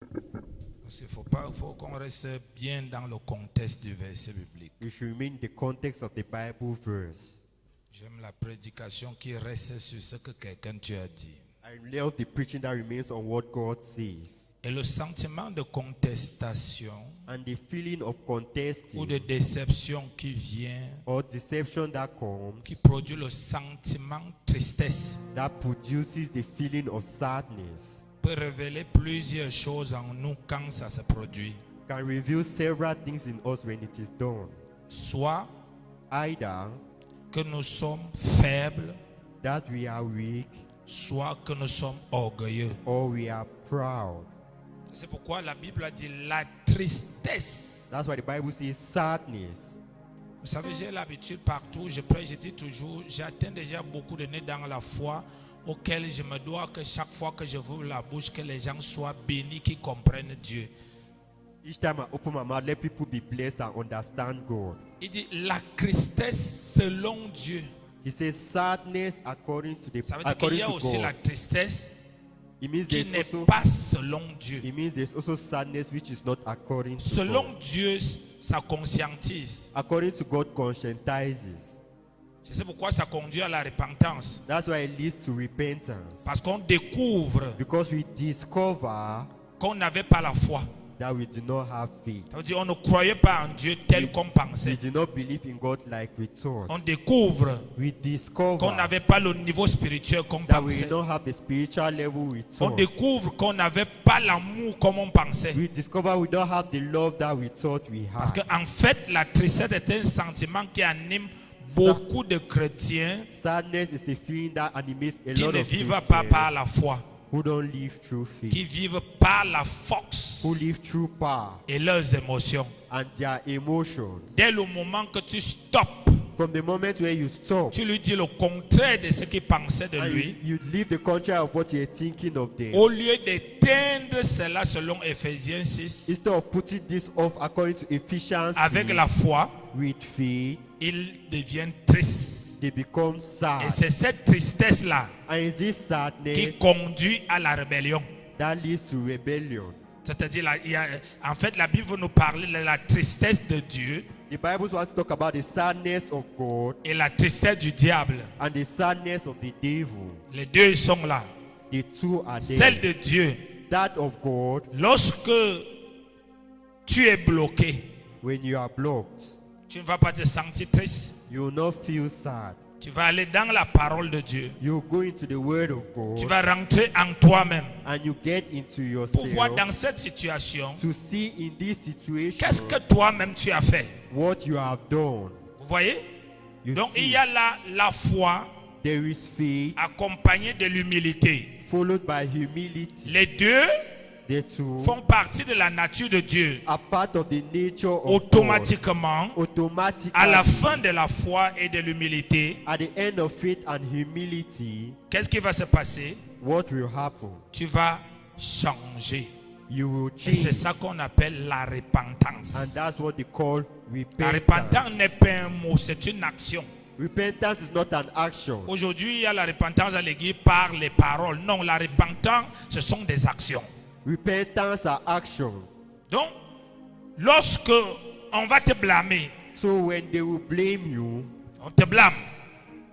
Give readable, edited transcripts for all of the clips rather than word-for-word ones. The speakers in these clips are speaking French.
Il faut qu'on reste bien dans le contexte du verset biblique. You should remain in the context of the Bible verse. J'aime la prédication qui reste sur ce que quelqu'un tu as dit. I love the preaching that remains on what God says. Et le sentiment de contestation And the feeling of contesting ou de déception qui vient, or deception that comes, qui produit le sentiment de tristesse, that produces the feeling of sadness, peut révéler plusieurs choses en nous quand ça se produit. can reveal several things in us when it is done. Soit Either que nous sommes faibles, that we are weak soit que nous sommes orgueilleux. or we are proud. C'est pourquoi la Bible a dit la tristesse. That's why the Bible says sadness. Vous savez, j'ai l'habitude partout, je prêche, je dis toujours, j'atteins déjà beaucoup de nez dans la foi auquel je me dois que chaque fois que je ouvre la bouche, que les gens soient bénis, qu'ils comprennent Dieu. Each time I open my mouth, let people be blessed and understand God. Il dit la tristesse selon Dieu. He says sadness according to Ça veut dire qu'il y a aussi la God. tristesse It means qui there's n'est also, pas selon Dieu. it means there's also sadness which is not according to Selon God. Dieu, ça conscientise. According to God, conscientizes. C'est pourquoi ça conduit à la repentance. That's why it leads to repentance. Parce qu'on découvre Because we discover qu'on n'avait pas la foi. that we do not have faith. Ça veut dire qu'on ne croyait pas en Dieu tel qu'on We pensait. do not believe in God like we thought. On découvre We qu'on discover n'avait pas le niveau spirituel qu'on that we pensait. don't have the spiritual level we On thought. découvre qu'on n'avait pas l'amour comme on pensait. We discover we don't have the love that we thought we Parce had. qu'en fait, la tristesse est un sentiment qui anime beaucoup de chrétiens Sadness is a feeling that animates a qui lot ne of vivent pas Christians par la foi, who don't live through faith, qui vivent par la force who live through power et leurs émotions. and their emotions. Dès le moment que tu stoppes, From the moment where you stop tu lui dis le contraire de ce qu'il pensait de and lui, you live the contrary of what you're thinking of them, au lieu d'éteindre cela selon Éphésiens 6, instead of putting this off according to Ephesians avec 6, la foi, with faith, ils deviennent tristes. they become Et sad. c'est cette tristesse-là And it's this qui sadness conduit à la rébellion. that leads to rebellion. C'est-à-dire, en fait, la Bible veut nous parler de la tristesse de Dieu The Bible wants to talk about the sadness of God et la tristesse du diable. and the sadness of the devil. Les deux sont là. The two are Celle there. de Dieu, That of God, lorsque tu es bloqué, when you are blocked, tu ne vas pas te sentir triste. you will not feel sad. Tu vas aller dans la parole de Dieu. You go into the Word of Tu God vas rentrer en toi-même and you get into pour voir yourself dans cette situation to see in this situation qu'est-ce que toi-même tu as fait. what you have done. Vous voyez? You Donc il see, y a là la foi there is faith accompagnée de l'humilité. followed by humility. Les deux The two font partie de la nature de Dieu. are part of the nature of God. Automatiquement, Automatically, à la fin de la foi et de l'humilité, at the end of faith and humility, qu'est-ce qui va se passer? what will happen? Tu vas changer. You will Et c'est change. ça qu'on appelle la And repentance. that's what they call La repentance. repentance n'est pas un mot, c'est une action. Repentance is not an action. Aujourd'hui, il y a la repentance à l'église par les paroles. Non, la repentance, ce sont des actions. Repentance are actions. Donc, lorsque on va te blâmer, So when they will blame you, on te blâme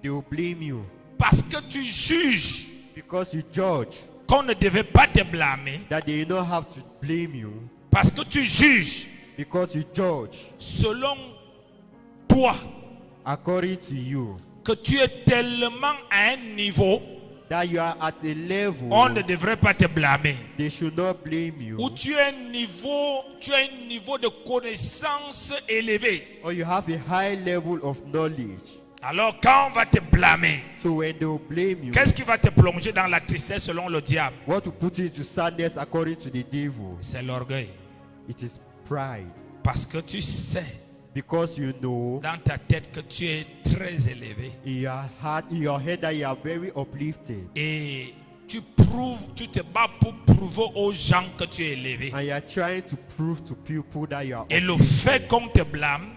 they will blame you parce que tu juges because you judge qu'on ne devait pas te blâmer, that they do not have to blame you, parce que tu juges because you judge selon toi according to you que tu es tellement à un niveau, that you are at a level on ne devrait pas te blâmer. they should not blame you, Ou tu as un niveau de connaissance élevé. or you have a high level of knowledge. Alors quand on va te blâmer, So when they will blame you, qu'est-ce qui va te plonger dans la tristesse selon le diable? what will put you into sadness according to the devil? C'est l'orgueil. It is pride. Parce que tu sais Because you know dans ta tête que tu es très élevé. in your heart, in your head, that you are very uplifted. Et tu te bats pour prouver aux gens que tu es élevé. And you are trying to prove to people that you are Et le uplifted. fait qu'on te blâme,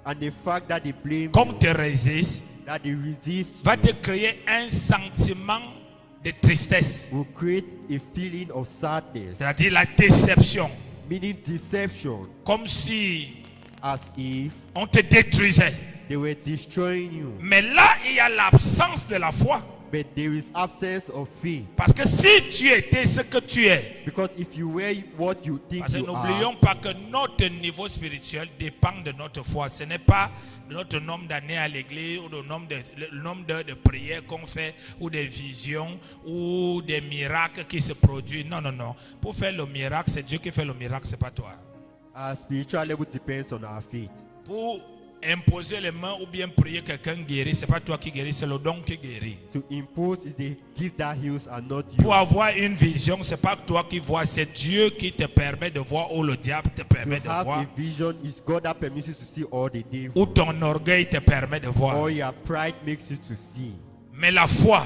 And the fact that they blame qu'on you, te résiste, that they resist va you, te créer un sentiment de tristesse, will create a feeling of sadness, c'est-à-dire la déception, meaning deception, comme si as if on te détruisait. they were destroying you. Mais là, il y a l'absence de la foi. But there is absence of faith. Parce que si tu étais ce que tu es, Because if you were what you think parce que you n'oublions are, pas que notre niveau spirituel dépend de notre foi. Ce n'est pas notre nombre d'années à l'église ou le nombre d'heures de prière qu'on fait ou des visions ou des miracles qui se produisent. Non, non, non. Pour faire le miracle, c'est Dieu qui fait le miracle, c'est pas toi. our spiritual level depends on our faith. Pour imposer les mains ou bien prier quelqu'un guérit, c'est pas toi qui guéris, c'est le don qui guérit. To impose is the gift that heals and not you. Pour avoir une vision, c'est pas toi qui vois, c'est Dieu qui te permet de voir ou le diable te permet To de have voir a vision is God that permits you to see all the day. ou ton orgueil te permet de voir. Or your pride makes you to see. Mais la foi,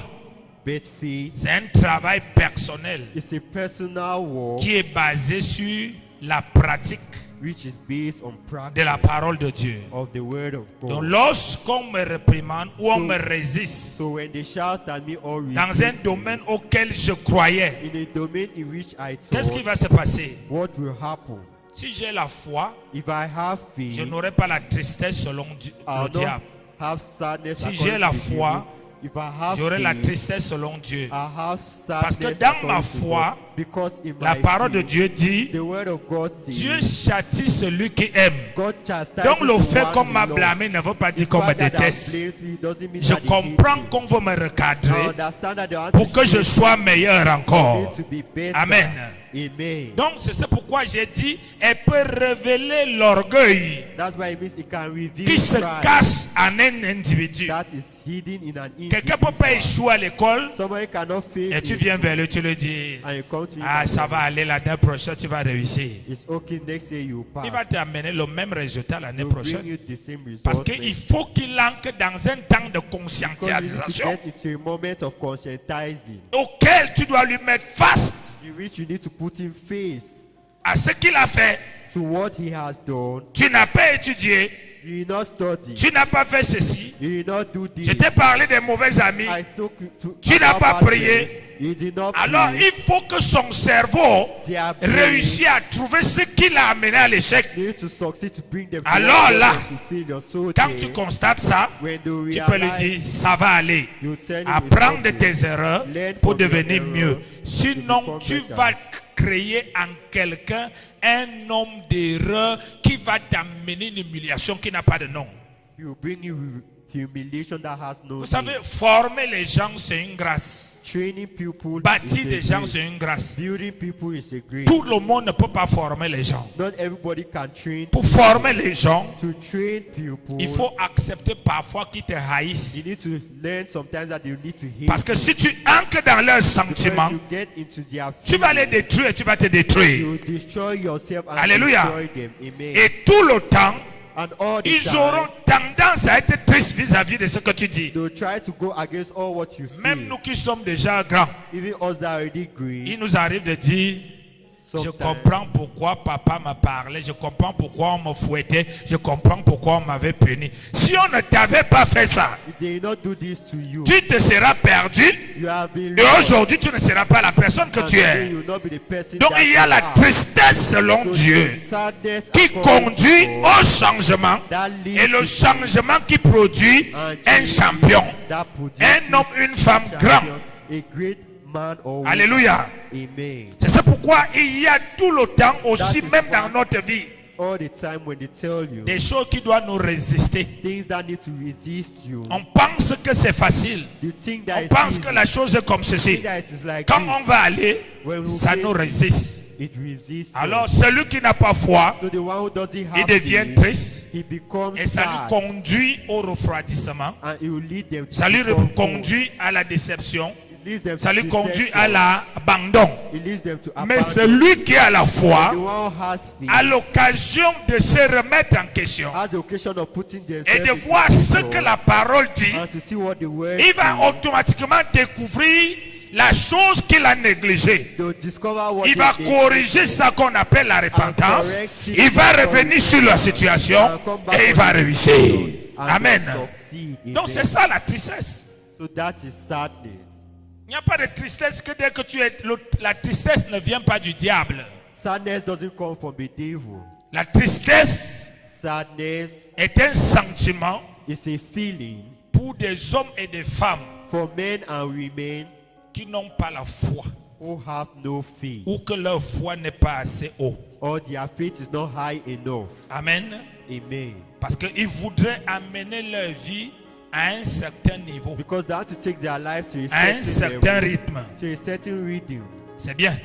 But faith c'est un travail personnel is a personal work qui est basé sur la pratique which is based on de practice la parole de Dieu. of the word of Donc God. lorsqu'on me réprimande ou on me résiste So when they shout at me or dans un resist domaine auquel je croyais, in a domain in which I qu'est-ce qui thought, va se passer? what will happen? Si j'ai la foi, If I have faith, je n'aurai pas la tristesse selon le I'll diable. not have sadness. Si according j'ai la to the foi, devil. If I have J'aurai la faith, tristesse selon Dieu. I have Parce que sadness dans ma according to foi, God. Because in La my parole de faith, Dieu dit, the word of God says, Dieu châtie celui qui aime. God chastises Donc le the fait one qu'on he m'a loves. blâmé ne veut pas dire The qu'on me fact that déteste. they blames me doesn't mean Je that they hate comprends me. qu'on veut me I recadrer understand that they want pour to que je shape sois meilleur me encore. to be better. Amen. Amen. Donc c'est pourquoi j'ai dit, elle peut révéler l'orgueil That's why it means it can reveal qui se pride cache en un individu. that is hidden in an Quelqu'un ne peut pas individual. échouer à l'école Somebody cannot fail et tu in viens vers lui, tu lui dis, and you come to him ah and ça say, va aller l'année prochaine, tu vas réussir. it's okay, next year you pass. Il va t'amener le même résultat l'année He'll bring prochaine. you the same result. Parce qu'il faut qu'il entre dans un temps de Because you need to conscientisation get into a moment of conscientizing auquel tu dois lui mettre face in which you need to put in face à ce qu'il a fait. to what he has done. Tu n'as pas étudié, You will not study. tu n'as pas fait ceci. You will not do this. Je t'ai parlé des mauvais amis. I spoke to Tu n'as about pas bad prié. friends. You did not Alors pray. il faut que son cerveau Their brain réussisse à trouver ce qui l'a amené à l'échec. need to succeed to bring them to Alors one là, level to failure. So Quand there, tu constates ça, when they tu peux lui realize, dire, ça va aller. you tell him Apprends de it's okay. tes erreurs Learn pour from your devenir errors mieux. to Sinon, become tu better. vas créer en quelqu'un un homme d'erreur qui va t'amener une humiliation qui n'a pas de nom. You bring you humiliation that has no Vous name. savez, former les gens, c'est une grâce. Training people Bâtir is a des gens, grace. c'est une grâce. Building people is a grace. Tout le monde ne peut pas former les gens. Not everybody can train. Pour former les gens, To train people, il faut accepter parfois qu'ils te haïssent. you need to learn sometimes that you need to hate. Parce que si tu ancres dans leurs Because sentiments, you get into their tu vas les feelings, détruire et tu vas te détruire. you destroy yourself and Alléluia. destroy them. Amen. Et tout le temps, And all the ils time, auront tendance à être tristes vis-à-vis de ce que tu dis. they'll try to go against all what you say. Même nous qui sommes déjà grands, Even us that are already great, il nous arrive de dire, je sometimes, comprends pourquoi papa m'a parlé, je comprends pourquoi on me fouettait, je comprends pourquoi on m'avait puni. Si on ne t'avait pas fait ça, if they will not do this to you, tu te seras perdu you have been et lost, aujourd'hui tu ne seras pas la personne que and tu today es. you will not be the person Donc that il y a you la are. tristesse selon So Dieu the sadness qui according to conduit God au changement that leads et le to changement qui produit un champion, that produces un homme, une femme grand. champion, a great man or woman. Alléluia. Amen. C'est pourquoi il y a tout le temps aussi, That is même why- dans notre vie, All the time when they tell you des choses qui doivent nous résister. things that need to resist you, On pense que c'est facile. you think that On it's pense easy, que la chose est comme you ceci. think that it is like Quand this. on va aller, When we ça face nous résiste. it resists Alors you. celui qui n'a pas foi, So the one who doesn't il have devient faith, triste he becomes et ça sad, lui conduit au refroidissement. and it will lead them to Ça lui become cold. conduit à la déception. It leads them Ça to lui conduit deception. à l'abandon. It leads them to Mais abandon. celui qui a la foi The one who has faith a l'occasion de se remettre en question has the occasion of putting et themselves de into voir ce control que la parole dit. and to see what the word Il va says. automatiquement découvrir la chose qu'il a négligée. They'll discover what Il they va did. corriger ça qu'on appelle la repentance. correct it. Il va revenir sur la situation And come back et il on va the réussir. situation and Amen. they'll succeed. Donc Amen. c'est ça la tristesse. So that is sadness. Il n'y a pas de tristesse que dès que tu es... La tristesse ne vient pas du diable. Sadness doesn't come from the devil. La tristesse Sadness est un sentiment is a feeling pour des hommes et des femmes for men and women qui n'ont pas la foi who have no faith, ou que leur foi n'est pas assez haut. or their faith is not high enough. Amen. Amen. Parce qu'ils voudraient amener leur vie à un certain niveau, Because they have to take their life to à un a certain certain level, rythme. to a certain rhythm. C'est bien.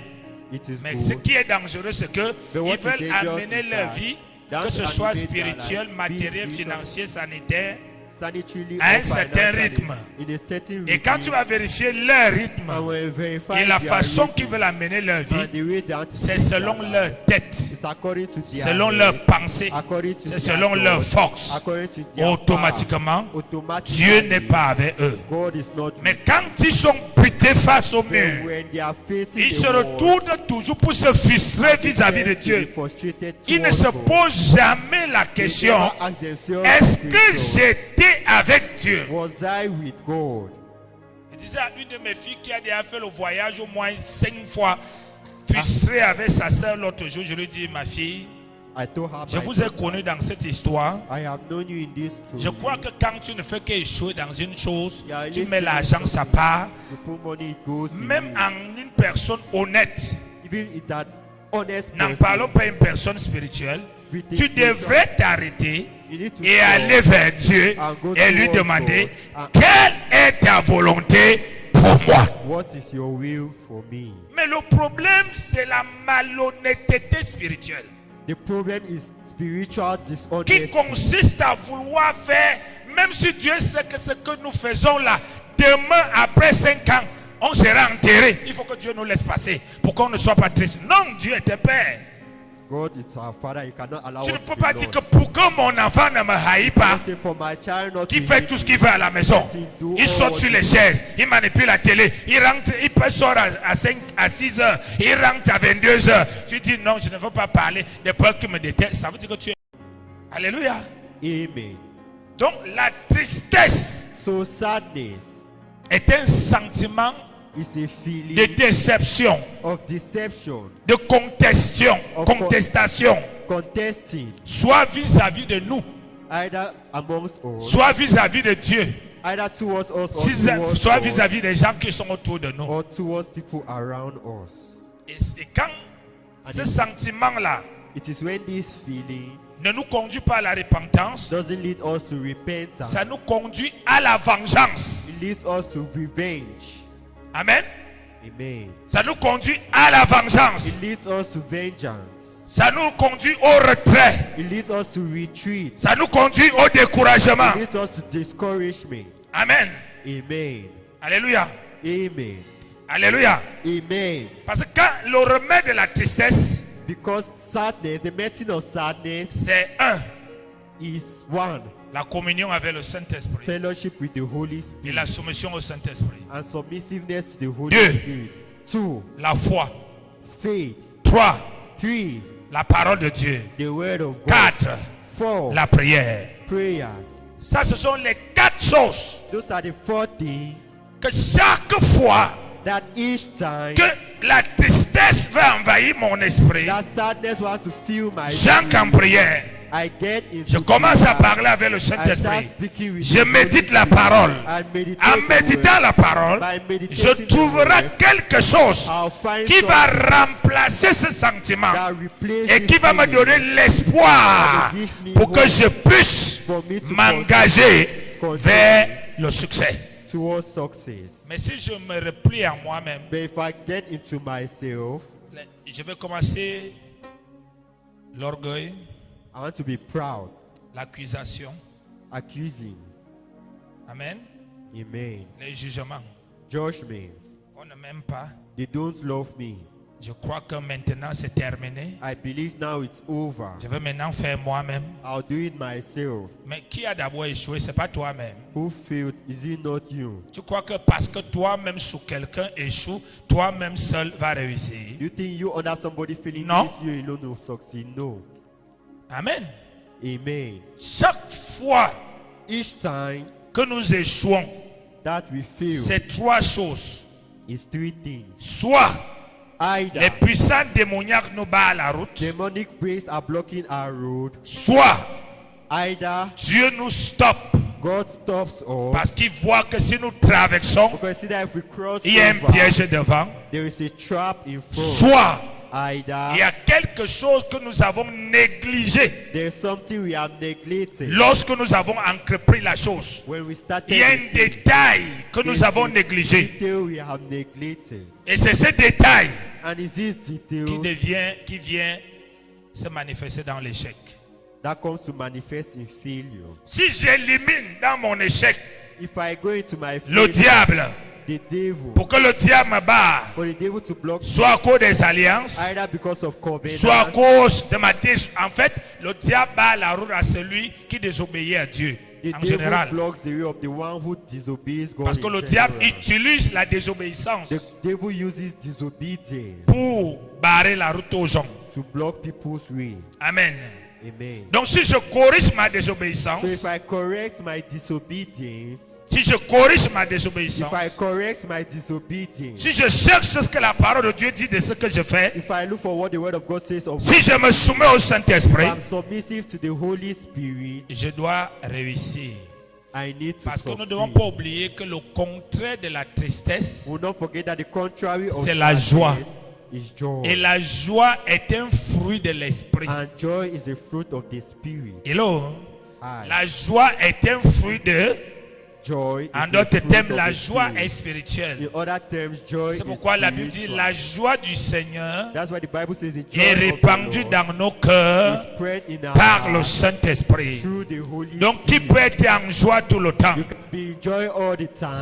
It is Mais ce good. qui est dangereux, c'est qu'ils But what is veulent dangerous amener is leur that vie, they have que ce to soit animate their spirituel, life, matériel, be spiritual, financier, sanitaire, Sanitary à un or certain financially, rythme. in a certain Et quand tu vas vérifier leur rythme and when you verify et la their façon rhythm qu'ils veulent amener leur vie, and the way they have to c'est take selon their leur life, tête, it's according to their selon head, leur pensée, according to c'est their selon leur thought, force. according to their Automatiquement, power. Automatically, Dieu n'est pas avec eux. God is not Mais quand ils sont butés face au with mur, them. When they are facing ils the se wall, retournent toujours pour se frustrer vis-à-vis de they Dieu. frustrated Ils ne towards se God. posent jamais la They question, never ask themselves est-ce the que question, j'étais avec Dieu? was I with God? Je disais à une de mes filles qui a déjà fait le voyage au moins 5 fois, frustrée avec sa soeur l'autre jour, je lui dis, ma fille, I told her, je vous ai connu dans cette histoire. I have known you in this Je story. crois que quand tu ne fais qu'échouer dans une chose, Yeah, tu listen, mets l'argent à part, You put money, it goes to même you. en une personne honnête. Even if that honest N'en person, parlons pas une personne spirituelle. with a Tu spiritual- devrais t'arrêter you need to et stop aller vers Dieu and go et lui towards demander God and- quelle est ta volonté pour moi. What is your will for me? Mais le problème, c'est la malhonnêteté spirituelle The problem is spiritual qui dishonesty. consiste à vouloir faire, même si Dieu sait que ce que nous faisons là, demain, après 5 ans, on sera enterré. Il faut que Dieu nous laisse passer pour qu'on ne soit pas triste. Non, Dieu est un père. God is our Father. He cannot allow Tu us ne to peux be pas dire lost. que pour que mon enfant ne me haït pas, Say, for my child not qui to fait hate tout ce me, qu'il veut à la maison. Il saute sur les chaises, il manipule la télé, il rentre, il sort à 6 heures, il rentre à 22 heures. Tu dis non, je ne veux pas parler des peurs qui me détestent. Ça veut dire que tu es... Alléluia. Amen. Donc la tristesse So sadness est un sentiment is a de feeling déception, of deception, de contestation, contesting, soit vis-à-vis de nous, either amongst us, soit vis-à-vis de Dieu, either towards us or towards soit God, vis-à-vis des gens qui sont autour de nous. or towards people around us. Et quand ce sentiment-là It is when these feelings ne nous conduit pas à la repentance, doesn't lead us to repentance. ça nous conduit à la vengeance. It leads us to revenge. Amen. Amen. Ça nous conduit à la vengeance. It leads us to vengeance. Ça nous conduit au retrait. It leads us to retreat. Ça nous conduit au découragement. It leads us to discouragement. Amen. Amen. Alléluia. Amen. Alléluia. Amen. Parce que quand le remède de la tristesse, Because sadness, the medicine of sadness c'est un, is one, la communion avec le Saint-Esprit fellowship with the Holy et Spirit la soumission au Saint-Esprit. and submissiveness to the Holy Deux. Spirit. 2, La foi. faith. 3, 3, la parole de Dieu. the word of God. 4, 4, la prière. prayers. Ça, ce sont les 4 choses Those are the 4 things que chaque fois that each time que la tristesse va envahir mon esprit, that sadness wants to fill my j'entre en prière. I get into Je commence à prayer. parler avec le I start Saint-Esprit. speaking with Je the Holy médite la Spirit. parole. I meditate En the méditant word. la parole, By meditating je the trouverai word, quelque chose I'll find qui va something remplacer ce sentiment that replaces et qui va me feeling donner l'espoir That will give me pour que hope je puisse for me to m'engager continue vers le succès. towards success. Mais si je me replie en moi-même, But if I get into myself, je vais commencer l'orgueil, I want to be proud, l'accusation, accusing. amen, Amen. les jugements. Judgments. On ne m'aime pas. They don't love me. Je crois que maintenant c'est terminé. I believe now it's over. Je vais maintenant faire moi-même. I'll do it myself. Mais qui a d'abord échoué, c'est pas toi-même. Who failed? Is it not you? Tu crois que parce que toi-même sous quelqu'un échoue, toi-même seul va réussir. You think you under somebody feeling No. this, you alone will succeed? No. Amen. Amen. Chaque fois Each time que nous échouons, that we fail, c'est 3 choses. is three things. Soit les Either puissants démoniaques nous barrent la route, demonic spirits are blocking our road, soit either Dieu nous stoppe God stops us. parce qu'il voit que si nous traversons, Because see that if we cross il y a un over, piège devant. there is a trap in front. Soit il y Either a quelque chose que nous avons négligé there's something we have neglected. lorsque nous avons entrepris la chose. When we started Il y a un the thing, détail que nous there's avons a négligé. detail we have neglected. Et c'est ce détail And it's this detail qui vient se manifester dans l'échec. that comes to manifest in failure. Si j'élimine dans mon échec If I go into my le failure, diable, the devil, pour que le diable me barre, for the devil to block me, soit à cause des alliances, either because of covenant, soit à cause de ma En fait, le diable barre la route à celui qui désobéit à Dieu, the en devil général. blocks the way of the one who disobeys God. Parce que in le diable general. utilise la désobéissance The devil uses disobedience pour barrer la route aux gens. to block people's way. Amen. Amen. Donc si je corrige ma So désobéissance, if I correct my disobedience, si je corrige ma if désobéissance, I correct my disobedience, si je cherche ce que la parole de Dieu dit de ce que je fais, if I look for what the word of God says of si je me soumets au if Saint-Esprit, I'm submissive to the Holy Spirit, je dois réussir. I need to Parce que nous ne succeed. devons pas oublier que le contraire de la tristesse, Will not forget that the contrary of c'est la sadness joie. is joy. Et la joie est un fruit de l'esprit. And joy is a fruit of the spirit. Hello? Aye. La joie est un fruit de... Joy is En a d'autres fruit termes, of la the joie spirit. est spirituelle. In other terms, joy C'est is pourquoi la Bible dit spiritual. la joie du Seigneur That's why the Bible says the est joy of répandue the Lord dans nos cœurs is spread in our par le hearts Saint-Esprit. through the Holy Donc, qui Spirit. peut être en joie tout le temps? You can be in joy all the time.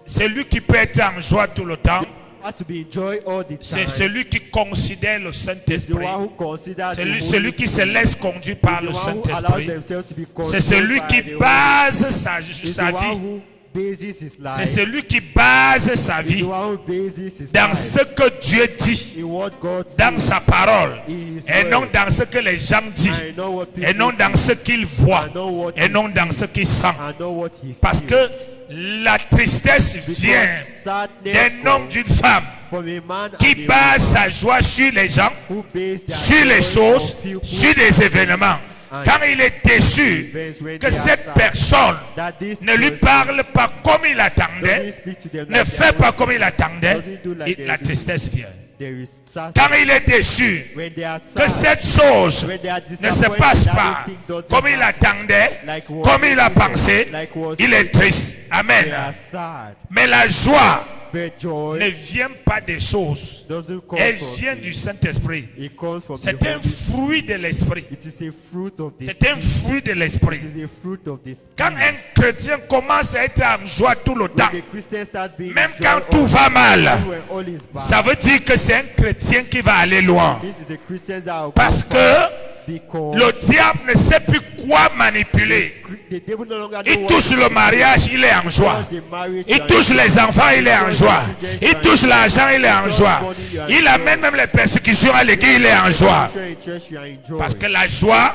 Celui qui peut être en joie tout le temps, Has to be in joy all the c'est time. celui qui considère le It's the Saint-Esprit. one who considers the Holy Celui qui se Spirit. laisse conduire par The le one who allows Saint-Esprit. themselves to be C'est controlled celui by qui the Holy base sa It's the vie. one who bases his C'est life. celui qui base sa It's the vie one who bases his dans life ce que Dieu dit, in what God dans says. sa parole, in His et non word. dans ce que les gens disent, I know what people et non dans say. ce qu'ils voient, I know what et he non dans ce qu'ils sentent. I know what he Parce feels. que la tristesse vient Sadness d'un homme, comes d'une femme from a man qui and a base woman sa joie sur les gens, who base their sur les joy on choses, people sur des événements. Quand il est déçu que cette personne that this ne lui person parle pas comme il doesn't attendait, speak to them ne like fait they pas want. comme il attendait, Doesn't do like they la do. tristesse vient. There is sadness. Quand il est déçu When they are que sad, cette chose when they are ne se disappointed passe that pas everything doesn't comme il happen attendait, like what comme il a people- pensé, like what il est people- triste. Amen. They are sad. Mais la joie But joy ne vient pas des choses. doesn't come Elle from vient it. du Saint-Esprit. It comes from the C'est un Holy Spirit. fruit de l'Esprit. It is a fruit of the C'est un Spirit. fruit de l'Esprit. It is a fruit of the Quand Spirit. un chrétien commence à être en joie tout le temps, When the Christian starts being même in quand joy tout va mal, when all is bad, ça veut dire que c'est un chrétien qui va aller loin. this is a Christian that will Parce go far que because le diable ne sait plus quoi manipuler. the devil no longer Il knows touche what le mariage, il est en joie. the marriage Il you are touche in. les enfants, il est en joie. Il touche l'argent, il est en joie. Il amène même les persécutions à l'église, il est en joie. In church, you are in joy. Parce que la joie,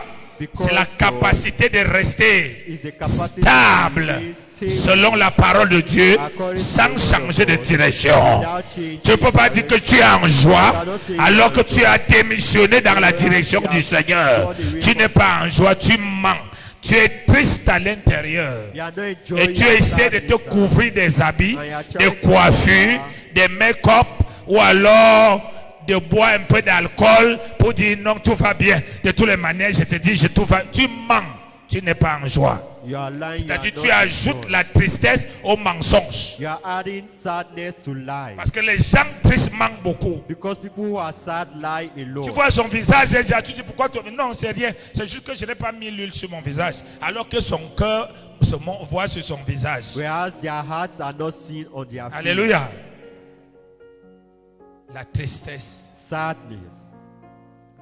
c'est la capacité de rester Is the capacity stable to be stable selon la parole de Dieu sans changer de direction. without change. Tu ne peux pas dire que tu es en joie alors que tu as démissionné dans la direction du Seigneur. Tu n'es pas en joie, tu mens. Tu es triste à l'intérieur. You are not enjoying Et tu essaies de te yourself. couvrir des habits, des coiffures, des make-up ou alors de boire un peu d'alcool pour dire non, tout va bien. De toutes les manières, je te dis, tout va. Tu mens. Tu n'es pas en joie. You are lying, you are C'est-à-dire, not tu in ajoutes joy. la tristesse au mensonge. You are adding sadness to life. Parce que les gens tristes mentent beaucoup. Because people who are sad lie a lot. Tu vois son visage, et tu dis pourquoi tu... Non, c'est rien. C'est juste que je n'ai pas mis l'huile sur mon visage. Alors que son cœur se voit sur son visage. Whereas their hearts are not seen on their face. Alléluia. La tristesse Sadness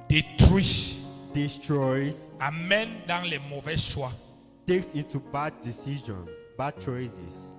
détruit, destroys, amène dans les mauvais choix. takes into bad decisions, bad choices.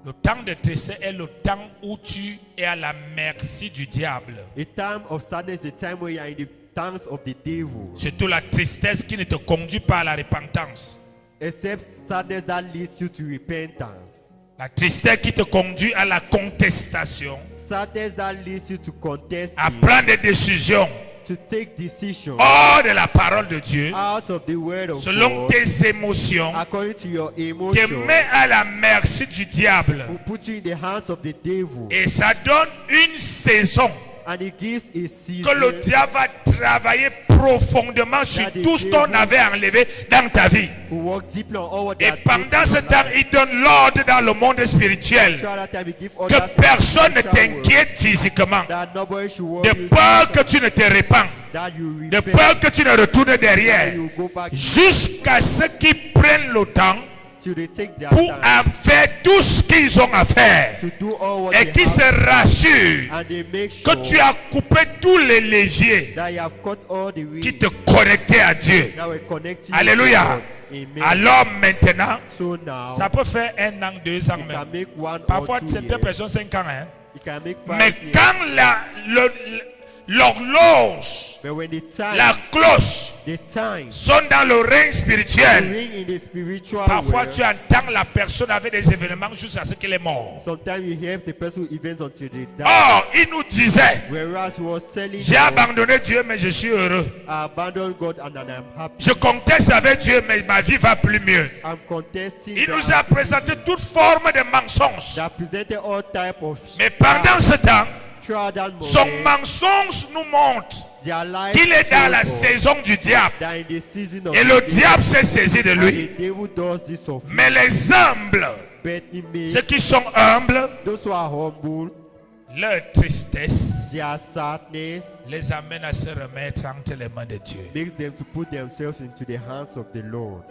Le temps de tristesse est le temps où tu es à la merci du diable. A time of sadness is a time where you are in the hands of the devil. Surtout la tristesse qui ne te conduit pas à la repentance. Except sadness that leads you to repentance. La tristesse qui te conduit à la contestation. sadness that leads you to contest, à prendre des décisions to take decisions hors de la parole de Dieu, out of the word of selon God, tes émotions, according to your te emotions, met à la merci du diable. will put you in the hands of the devil, Et ça donne une saison and it gives a que le season diable va travailler profondément sur tout ce qu'on avait enlevé dans ta vie. who work deeply on all what Et they are pendant ce taking in temps, life. il donne l'ordre dans le monde spirituel Throughout that time, he give que orders in the personne ne spiritual world, t'inquiète physiquement, that nobody should de worry you, peur que tu ne te répands, that you de repent, peur que tu ne retournes that derrière, you go back jusqu'à ce qu'ils prennent le temps till they take their pour time faire tout ce qu'ils ont à faire to do all what et they qu'ils se have, rassurent and they make que sure tu as coupé tous les leviers that you have cut all the qui weeds te connectaient à Dieu. that were connecting you Alléluia. to God. Amen. Alors maintenant, So now, ça peut faire 1 an, 2 ans it même. can make 1 or Parfois, 2 certaines years. personnes 5 ans. Hein. It can make 5 Mais years. quand l'horloge, But when the time, la cloche the time, sont dans le règne the spirituel, ring in the spiritual parfois world, tu entends la personne avec des événements jusqu'à ce qu'elle est morte. sometimes you hear the person events until they die. Or, il nous disait, Whereas he was telling j'ai us, abandonné Dieu, mais je suis heureux. I abandoned God and I'm happy. Je conteste avec Dieu, mais ma vie va plus mieux. I'm contesting Il God. nous a présenté toute forme de mensonges. That presented all type of Mais pendant ce temps, throughout that moment, son mensonge nous montre their life qu'il est dans la shows us saison du diable. that in the season of Et the le devil, diable s'est saisi de and lui. the devil does this of you. Mais les humbles, But he makes ceux qui sont humbles, those who are humble, leur tristesse their sadness les amène à se remettre entre les mains de Dieu. makes them to put themselves into the hands of the Lord.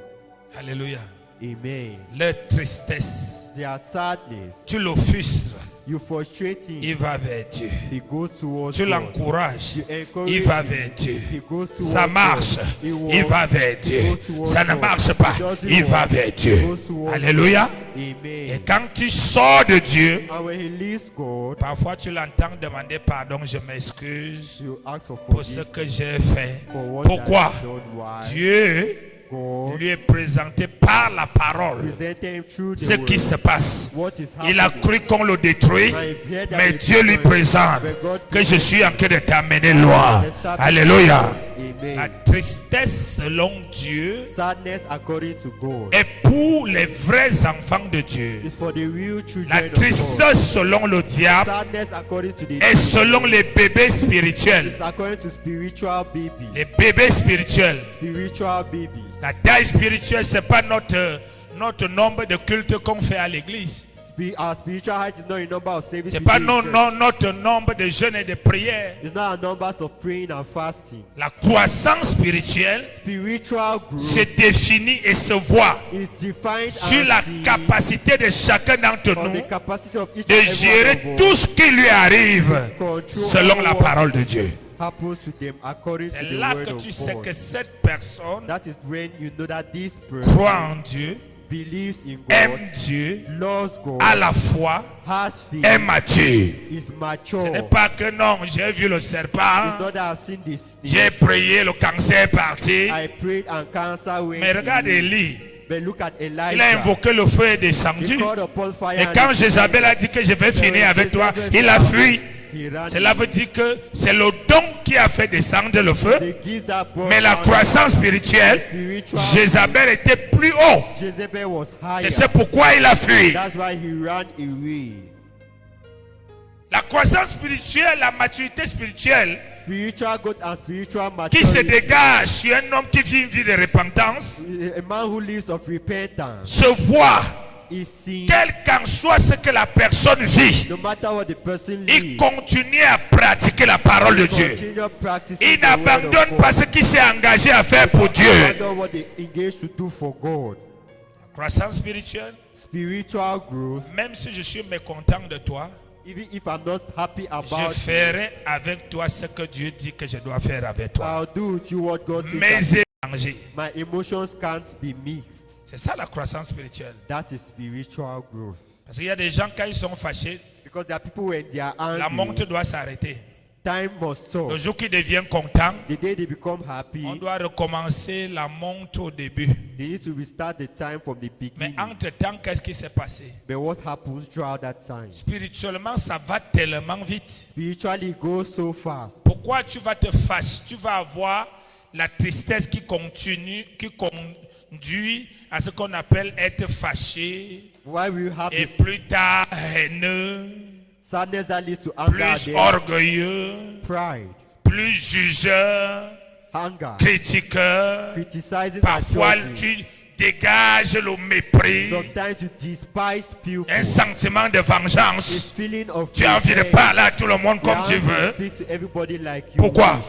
Alléluia. Amen. Leur tristesse, Their sadness, tu l'offustres, you frustrate him, il va vers Dieu. he goes towards Tu God. l'encourages, You encourage il va him, vers Dieu. he goes towards Ça marche, God. He il walks, va vers he Dieu. goes towards Ça ne God. marche pas, He doesn't il va walk, vers he Dieu. goes towards Alléluia. God. Amen. Et quand tu sors de Dieu, And when he leaves God, parfois tu l'entends demander pardon, je m'excuse you ask for pour ce forgiveness que j'ai fait. for what Pourquoi? I done. Why? Dieu God lui est présenté par la parole presented him through the ce qui word. se passe. What is Il a happening? cru qu'on le détruit, And he heard that mais he Dieu lui destroyed. présente But God que je suis en train de t'amener presented loin. established Alléluia. Amen. La tristesse selon Dieu Sadness according to God est pour les vrais enfants de Dieu. is for the real children La of God. tristesse selon le diable Sadness according to the est selon les bébés spirituels. is according to spiritual babies. Les bébés spirituels. Spiritual babies. La taille spirituelle, ce n'est pas notre nombre de cultes qu'on fait à l'église. Our spiritual height is not a number of services. Ce n'est we pas do in church. notre nombre de jeûnes et de prières. It's not a number of praying and fasting. La croissance spirituelle Spiritual growth se définit et se voit is defined sur and la seen capacité de chacun d'entre on nous the capacity of each de and every one gérer of us tout ce qui lui arrive control selon la what parole de Dieu. happens to them according to C'est the là word que of tu sais God. que cette personne That is when you know that this person croit en Dieu, believes in God, aime Dieu, loves God, a la foi, has faith, est mature. is Ce mature. n'est pas que non, j'ai vu le serpent, It's not that I've seen this. j'ai prié, le cancer est parti. I prayed and cancer went Mais regarde away. Élie, But look at il a Elijah. invoqué le feu est He descendu. called upon fire Et and quand it Jézabel a dit que je vais finir avec toi, il a fui. he ran Cela away. veut dire que c'est le don qui a fait descendre le feu. They give that boy Mais la down. croissance spirituelle, Spiritual Jézabel était plus haut. Jezebel was C'est higher. pourquoi il a fui. That's why he ran away. La croissance spirituelle, la maturité spirituelle Spiritual growth and spiritual qui se maturity. dégage sur un homme qui vit une vie de repentance A man who lives of repentance se voit, is seen. quel qu'en soit ce que la personne vit, No matter what the person il lives, continue à pratiquer la parole de Dieu. continue practicing Il the word of n'abandonne God. pas ce qu'il s'est engagé à faire pour Dieu. Abandon what they engage to do for God. Croissance spirituelle, Spiritual growth. même si je suis mécontent de toi, Even if I'm not happy je about it, ferai avec toi ce que Dieu dit que je dois faire avec toi. I'll do with you what God says. Mais élanger. My emotions can't be mixed. C'est ça la croissance spirituelle. That is spiritual growth. Parce qu'il y a des gens, quand ils sont fâchés, Because there are people when they are la angry, montre doit s'arrêter. time must stop. Le jour qui devient content, The day they become happy, on doit recommencer la montre au début. they need to restart the time from the Mais beginning. entre-temps, qu'est-ce qui s'est passé? But what happens throughout that time? Spirituellement, ça va tellement vite. Spiritually, it goes so fast. Pourquoi tu vas te fâcher? Tu vas avoir la tristesse qui continue, qui conduit à ce qu'on appelle être fâché. Why will you have Et this plus tard, haineux, sadness that leads to anger, plus then orgueilleux, pride, plus jugeur, anger, critiqueur. criticizing and Parfois, judging. tu dégages le mépris, Sometimes you despise people. un sentiment de This vengeance. feeling of Tu as envie de revenge. parler à tout le monde You comme have tu to veux. speak to everybody like you Pourquoi? wish.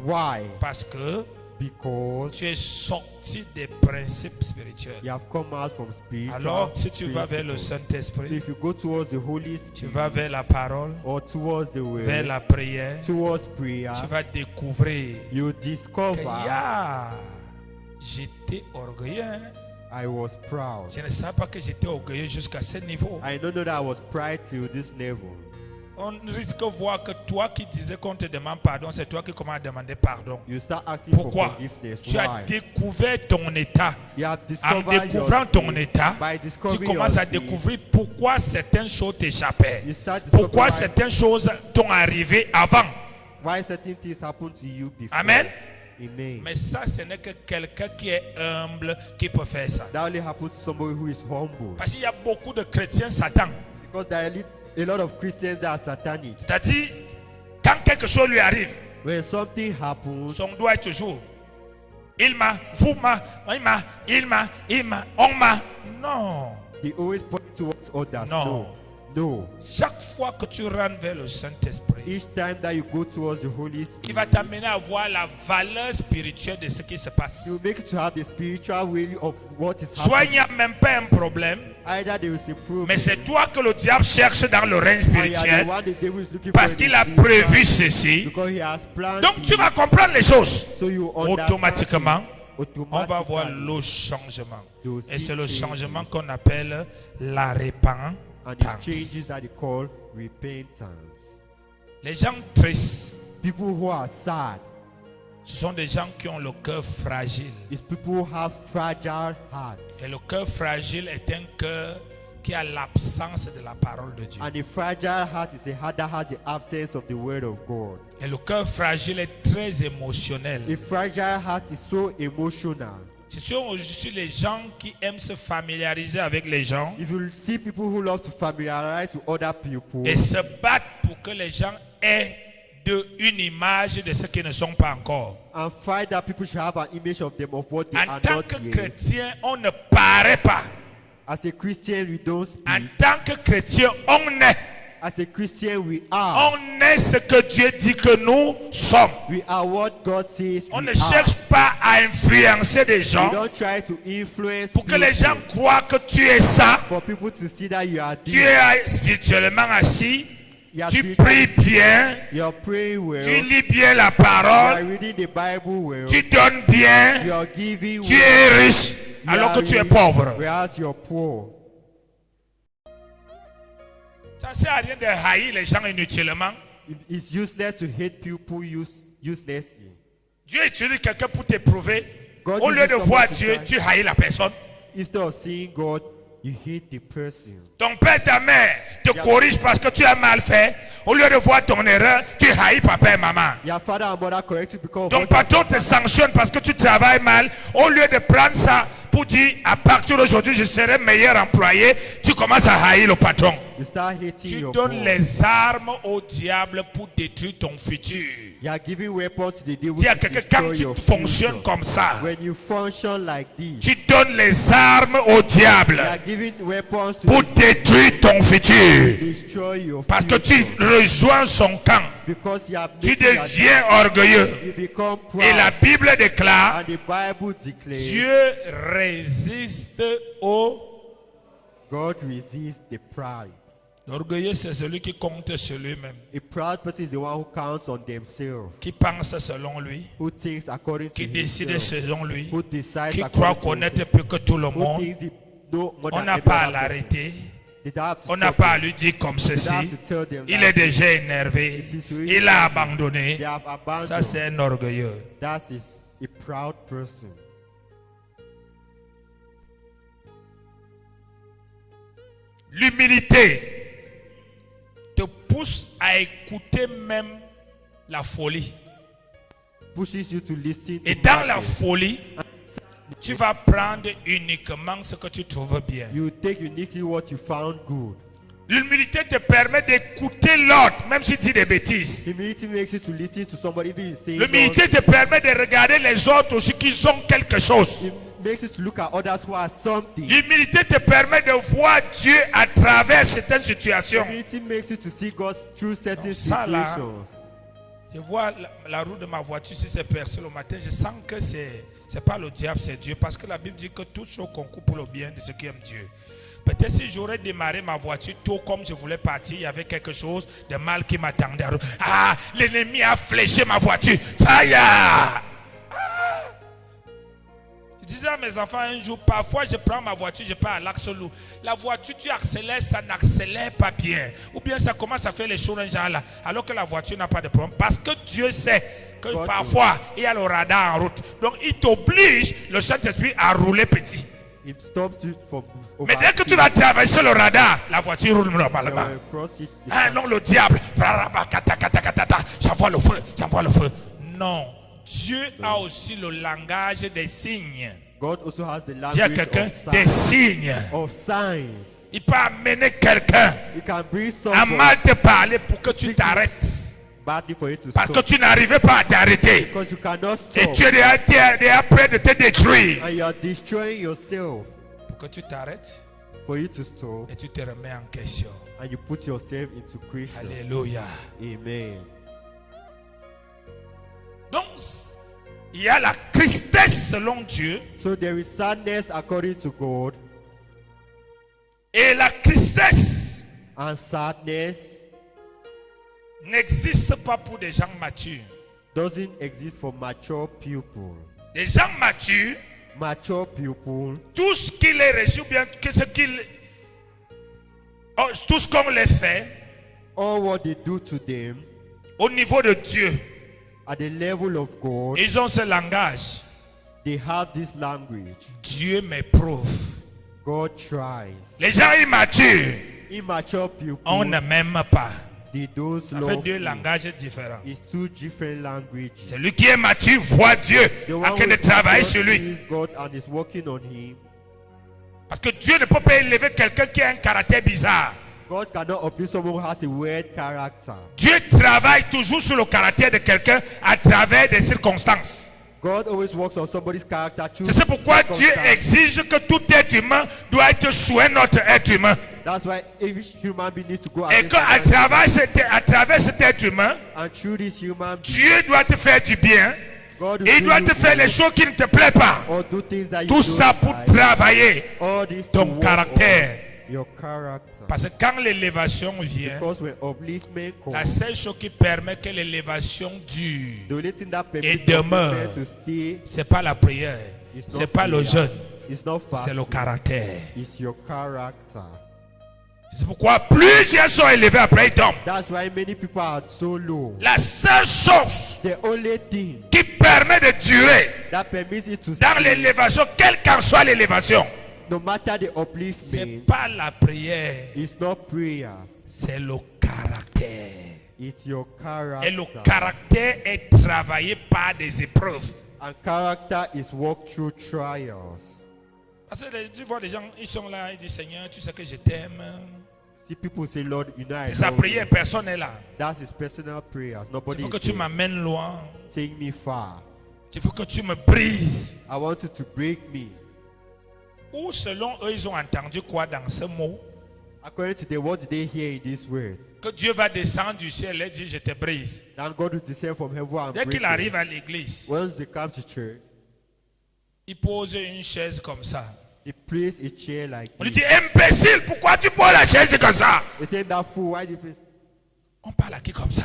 Why? Parce que Because tu es sorti des principes spirituels. you have come out from spiritual Alors, si tu vas vers le principles. So Saint-Esprit, if you go towards the Holy tu Spirit vas vers la parole, or towards the vers word, la prière, towards prayer, tu vas découvrir you que discover j'étais orgueilleux. Hein. I was proud. Je ne savais pas que j'étais orgueilleux jusqu'à ce niveau. I don't know that I was proud to this level. On risque de voir que toi qui disais qu'on te demande pardon, c'est toi qui commences à demander pardon. You start asking Pourquoi? for forgiveness. Tu as Why? découvert ton état. You have En discovered découvrant your ton sin. état, By tu discovering commences your à sin, découvrir pourquoi certaines choses t'échappaient. you start Pourquoi discovering certaines choses t'ont arrivé avant. why certain things happen to you before. Amen. Amen. Mais ça, ce n'est que quelqu'un qui est humble qui peut faire ça. That only happens to somebody who is humble. Parce qu'il y a beaucoup de chrétiens Satan. Because there are a lot of Christians that are satanic. C'est-à-dire, quand quelque chose lui arrive, When something happens, son doigt est toujours. Il m'a, vous m'a, il m'a, on m'a. Non. they always point towards others. No. No. No. Chaque fois que tu rentres vers le Saint-Esprit, Each time that you go towards the Holy il Spirit, va t'amener à voir la valeur spirituelle de ce qui se passe. you make it to have the spiritual value of what is Soit il happening. n'y a même pas un problème, Either there is a problem, mais c'est toi que le diable cherche dans le règne or you are the spirituel one the devil is looking parce for qu'il in a the spiritual, prévu ceci. because he has planned Donc tu it. vas comprendre les choses. So you understand Automatiquement, it. on va voir Automatically. le changement. You Et see c'est le changes. changement qu'on appelle la And the changes repentance. that they call repentance. Les gens tristes, People who are sad ce sont des gens qui ont le cœur fragile. is people who have fragile hearts. Et le cœur fragile est un cœur qui a l'absence de la parole de Dieu. And a fragile heart is a heart that has the absence of the word of God. Et le cœur fragile est très émotionnel. A fragile heart is so emotional. Ce sont aussi les gens qui aiment se familiariser avec les gens If you see people who love to familiarize with other people et se battent pour que les gens aient une image de ce qu'ils ne sont pas encore. and fight that people should have an image of them of what they En are tant not que yet. chrétien, on ne paraît pas. As a Christian, we don't speak. En tant que chrétien, on est. As a Christian, we are. On est ce que Dieu dit que nous sommes. We are what God says On we ne are. cherche pas à influencer des We gens don't try to influence pour que les people. gens croient que tu es ça. For people to see that you are Tu this. es spirituellement assis. You are Tu spiritually- pries bien. You are praying well. Tu lis bien la You are parole. reading the Bible well. Tu donnes bien. You are giving Tu well. es riche You alors que are tu es rich, pauvre. Whereas you're poor. Ça ne sert à rien de haïr les gens inutilement. It's useless to hate people uselessly. Dieu utilise quelqu'un pour t'éprouver. God Au lieu uses de someone voir to Dieu, try. tu haïs la personne. Instead of seeing God, you hate the person. Ton père, ta mère te corrige parce que tu as mal fait. Au lieu de voir ton erreur, tu haïs papa et maman. Your father and mother correct you because of Ton what patron te sanctionne parce que tu travailles mal. Au lieu de prendre ça pour dire à partir d'aujourd'hui je serai meilleur employé, tu commences à haïr le patron. you start hating Tu your donnes boss. les armes au diable pour détruire ton futur. You are giving weapons to the devil Dis à to quelqu'un, destroy quand tu your fonctionnes future. comme ça, When you function like this, tu donnes les armes au diable you are giving weapons to pour détruire ton futur. destroy your Parce que tu future. rejoins son camp. Because you have Tu made your- deviens orgueilleux. you become proud. Et la Bible déclare, And the Bible declares Dieu résiste au... God resists the pride. L'orgueilleux, c'est celui qui compte sur lui-même, A proud person is the one who counts on themselves, qui pense selon lui, who thinks according to qui décide himself, selon lui, who decides qui croit according to connaître himself, plus que tout le who monde. thinks he know more On than n'a every pas à other person. l'arrêter. They don't have to On n'a stop pas à them. lui dire comme They don't ceci. have to tell them Il that est déjà énervé. it is really Il a easy. abandonné. They have Ça, abandoned. c'est un orgueilleux. That is a proud person. L'humilité te pousse à écouter même la folie. Pushes you to listen to Et dans la madness. folie, tu vas prendre uniquement ce que tu trouves bien. You take uniquely what you found good. L'humilité te permet d'écouter l'autre, même s'il dit des bêtises. Humility makes you to listen to somebody even saying L'humilité te permet de regarder les autres aussi qui ont quelque chose. It makes you to look at others who are something. L'humilité te permet de voir Dieu à travers certaines situations. Humility makes you to see God through certain Donc ça, là, situations. Je vois la roue de ma voiture si c'est percé le matin, je sens que c'est pas le diable, c'est Dieu. Parce que la Bible dit que tout chose concourt pour le bien de ceux qui aiment Dieu. Peut-être si j'aurais démarré ma voiture tôt comme je voulais partir, il y avait quelque chose de mal qui m'attendait. Ah, l'ennemi a fléché ma voiture. Fire! Je disais à mes enfants un jour, parfois je prends ma voiture, je pars à l'Axelou. La voiture, tu accélères, ça n'accélère pas bien. Ou bien ça commence à faire les choses un genre là, alors que la voiture n'a pas de problème. Parce que Dieu sait que God parfois, il y a le radar en route. Donc il t'oblige, le Saint-Esprit, à rouler petit. It stops you from Mais dès que tu vas traverser le radar, la voiture roule normalement. Ah non, le diable, j'envoie le feu, j'envoie le feu. Non, Dieu a aussi le langage des signes. God also has the Dis à language quelqu'un des signes. of signs. Il peut amener quelqu'un He can bring à someone mal te parler pour que tu t'arrêtes. badly for you to Parce que stop. tu n'arrivais pas à t'arrêter. Because you cannot Et stop. tu es déjà prêt de te détruire. And you are destroying yourself. Pour que tu t'arrêtes For you to stop. et tu te remets en question. And you put yourself into question. Alléluia. Amen. Donc, il y a la tristesse selon Dieu. So there is sadness according to God. Et la tristesse And sadness n'existe pas pour des gens matures. doesn't exist for mature people. Les gens matures, Mature people, tout ce qui les réussit, ou bien tout ce qu'on les fait, all what they do to them au niveau de Dieu, at the level of God, ils ont ce langage. they have this language. Dieu m'éprouve. God tries. Les gens immatures, Immature people, on ne m'aime pas. they don't Ça fait love deux me. langages différents. It's two different languages. Celui qui est mature voit Dieu The en one train de with travailler God sur lui. sees God and is working on him. Parce que Dieu ne peut pas élever quelqu'un qui a un caractère bizarre. God cannot uplift someone who has a weird character. Dieu travaille toujours sur le caractère de quelqu'un à travers des circonstances. God always works on somebody's character through C'est pourquoi Dieu circumstances. exige que tout être humain doit être sous un autre être humain. That's why every human being needs to go Et against qu'à travers cet être humain, and through this human being, Dieu doit te faire du bien. God will Et il do doit you te faire good les choses qui ne te plaisent pas. or do things that you Tout don't ça pour like. travailler All this to ton work caractère. on your character. Parce que quand l'élévation vient, Because when upliftment la comes, seule chose qui permet que l'élévation dure, the only thing that Et permits demeure. upliftment to stay c'est pas la prière, is c'est not pas le prayer. jeûne, It's not c'est le fasting. caractère. It's your character. C'est pourquoi plusieurs sont élevés après ils tombent. That's why many people are so low. La seule chose The only thing qui permet de durer that permits it to dans stay, l'élévation, quelle qu'en soit l'élévation, no matter the c'est upliftment, pas la prière, it's not prayers. c'est le caractère. It's your Et le character. caractère est travaillé par des épreuves. And character is worked through trials. Parce que tu vois des gens, ils sont là, ils disent Seigneur, tu sais que je t'aime. See people say, Lord, you know I C'est sa love prière, you. personne n'est là. That's his personal prayers. Il Nobody faut que is tu there. m'amènes loin. Take me far. Il faut que tu me brises. I want you to break me. Ou selon eux, ils ont entendu quoi dans ce mot? According to them, what did they hear in this word? Que Dieu va descendre du ciel et dire je te brise. Then God will descend from heaven and Dès break qu'il them. arrive à l'église, Once they come to church, il pose une chaise comme ça. they place a chair like On lui this. dit imbécile, pourquoi tu poses la chaise comme ça? They say, that fool, why do you place? On parle à qui comme ça?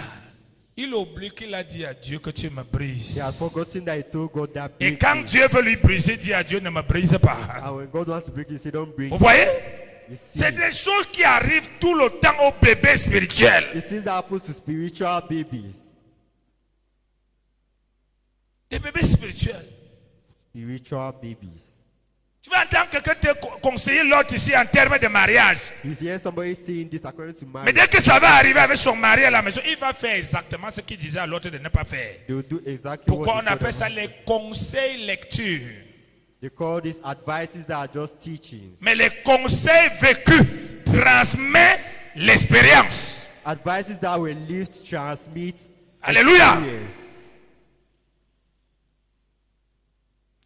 Il oublie qu'il a dit à Dieu que tu me He brises. has forgotten that he told God that Et break quand me. Dieu veut lui briser, dit à Dieu ne me brise pas. And when God wants to break you, he say, don't break Vous me. voyez? You see, c'est des choses qui arrivent tout le temps aux bébés spirituels. the things that happen to spiritual babies. Des bébés spirituels. Spiritual babies. Tu vas entendre quelqu'un te conseiller l'autre ici en termes de mariage. You hear somebody saying this according to Mais marriage. dès que ça va arriver avec son mari à la maison, il va faire exactement ce qu'il disait à l'autre de ne pas faire. They will do exactly Pourquoi what on they appelle told ça them. les conseils lecture? They call these advices that are just teachings. Mais les conseils vécus transmettent l'expérience. Advices that were lived transmit Alléluia. experience.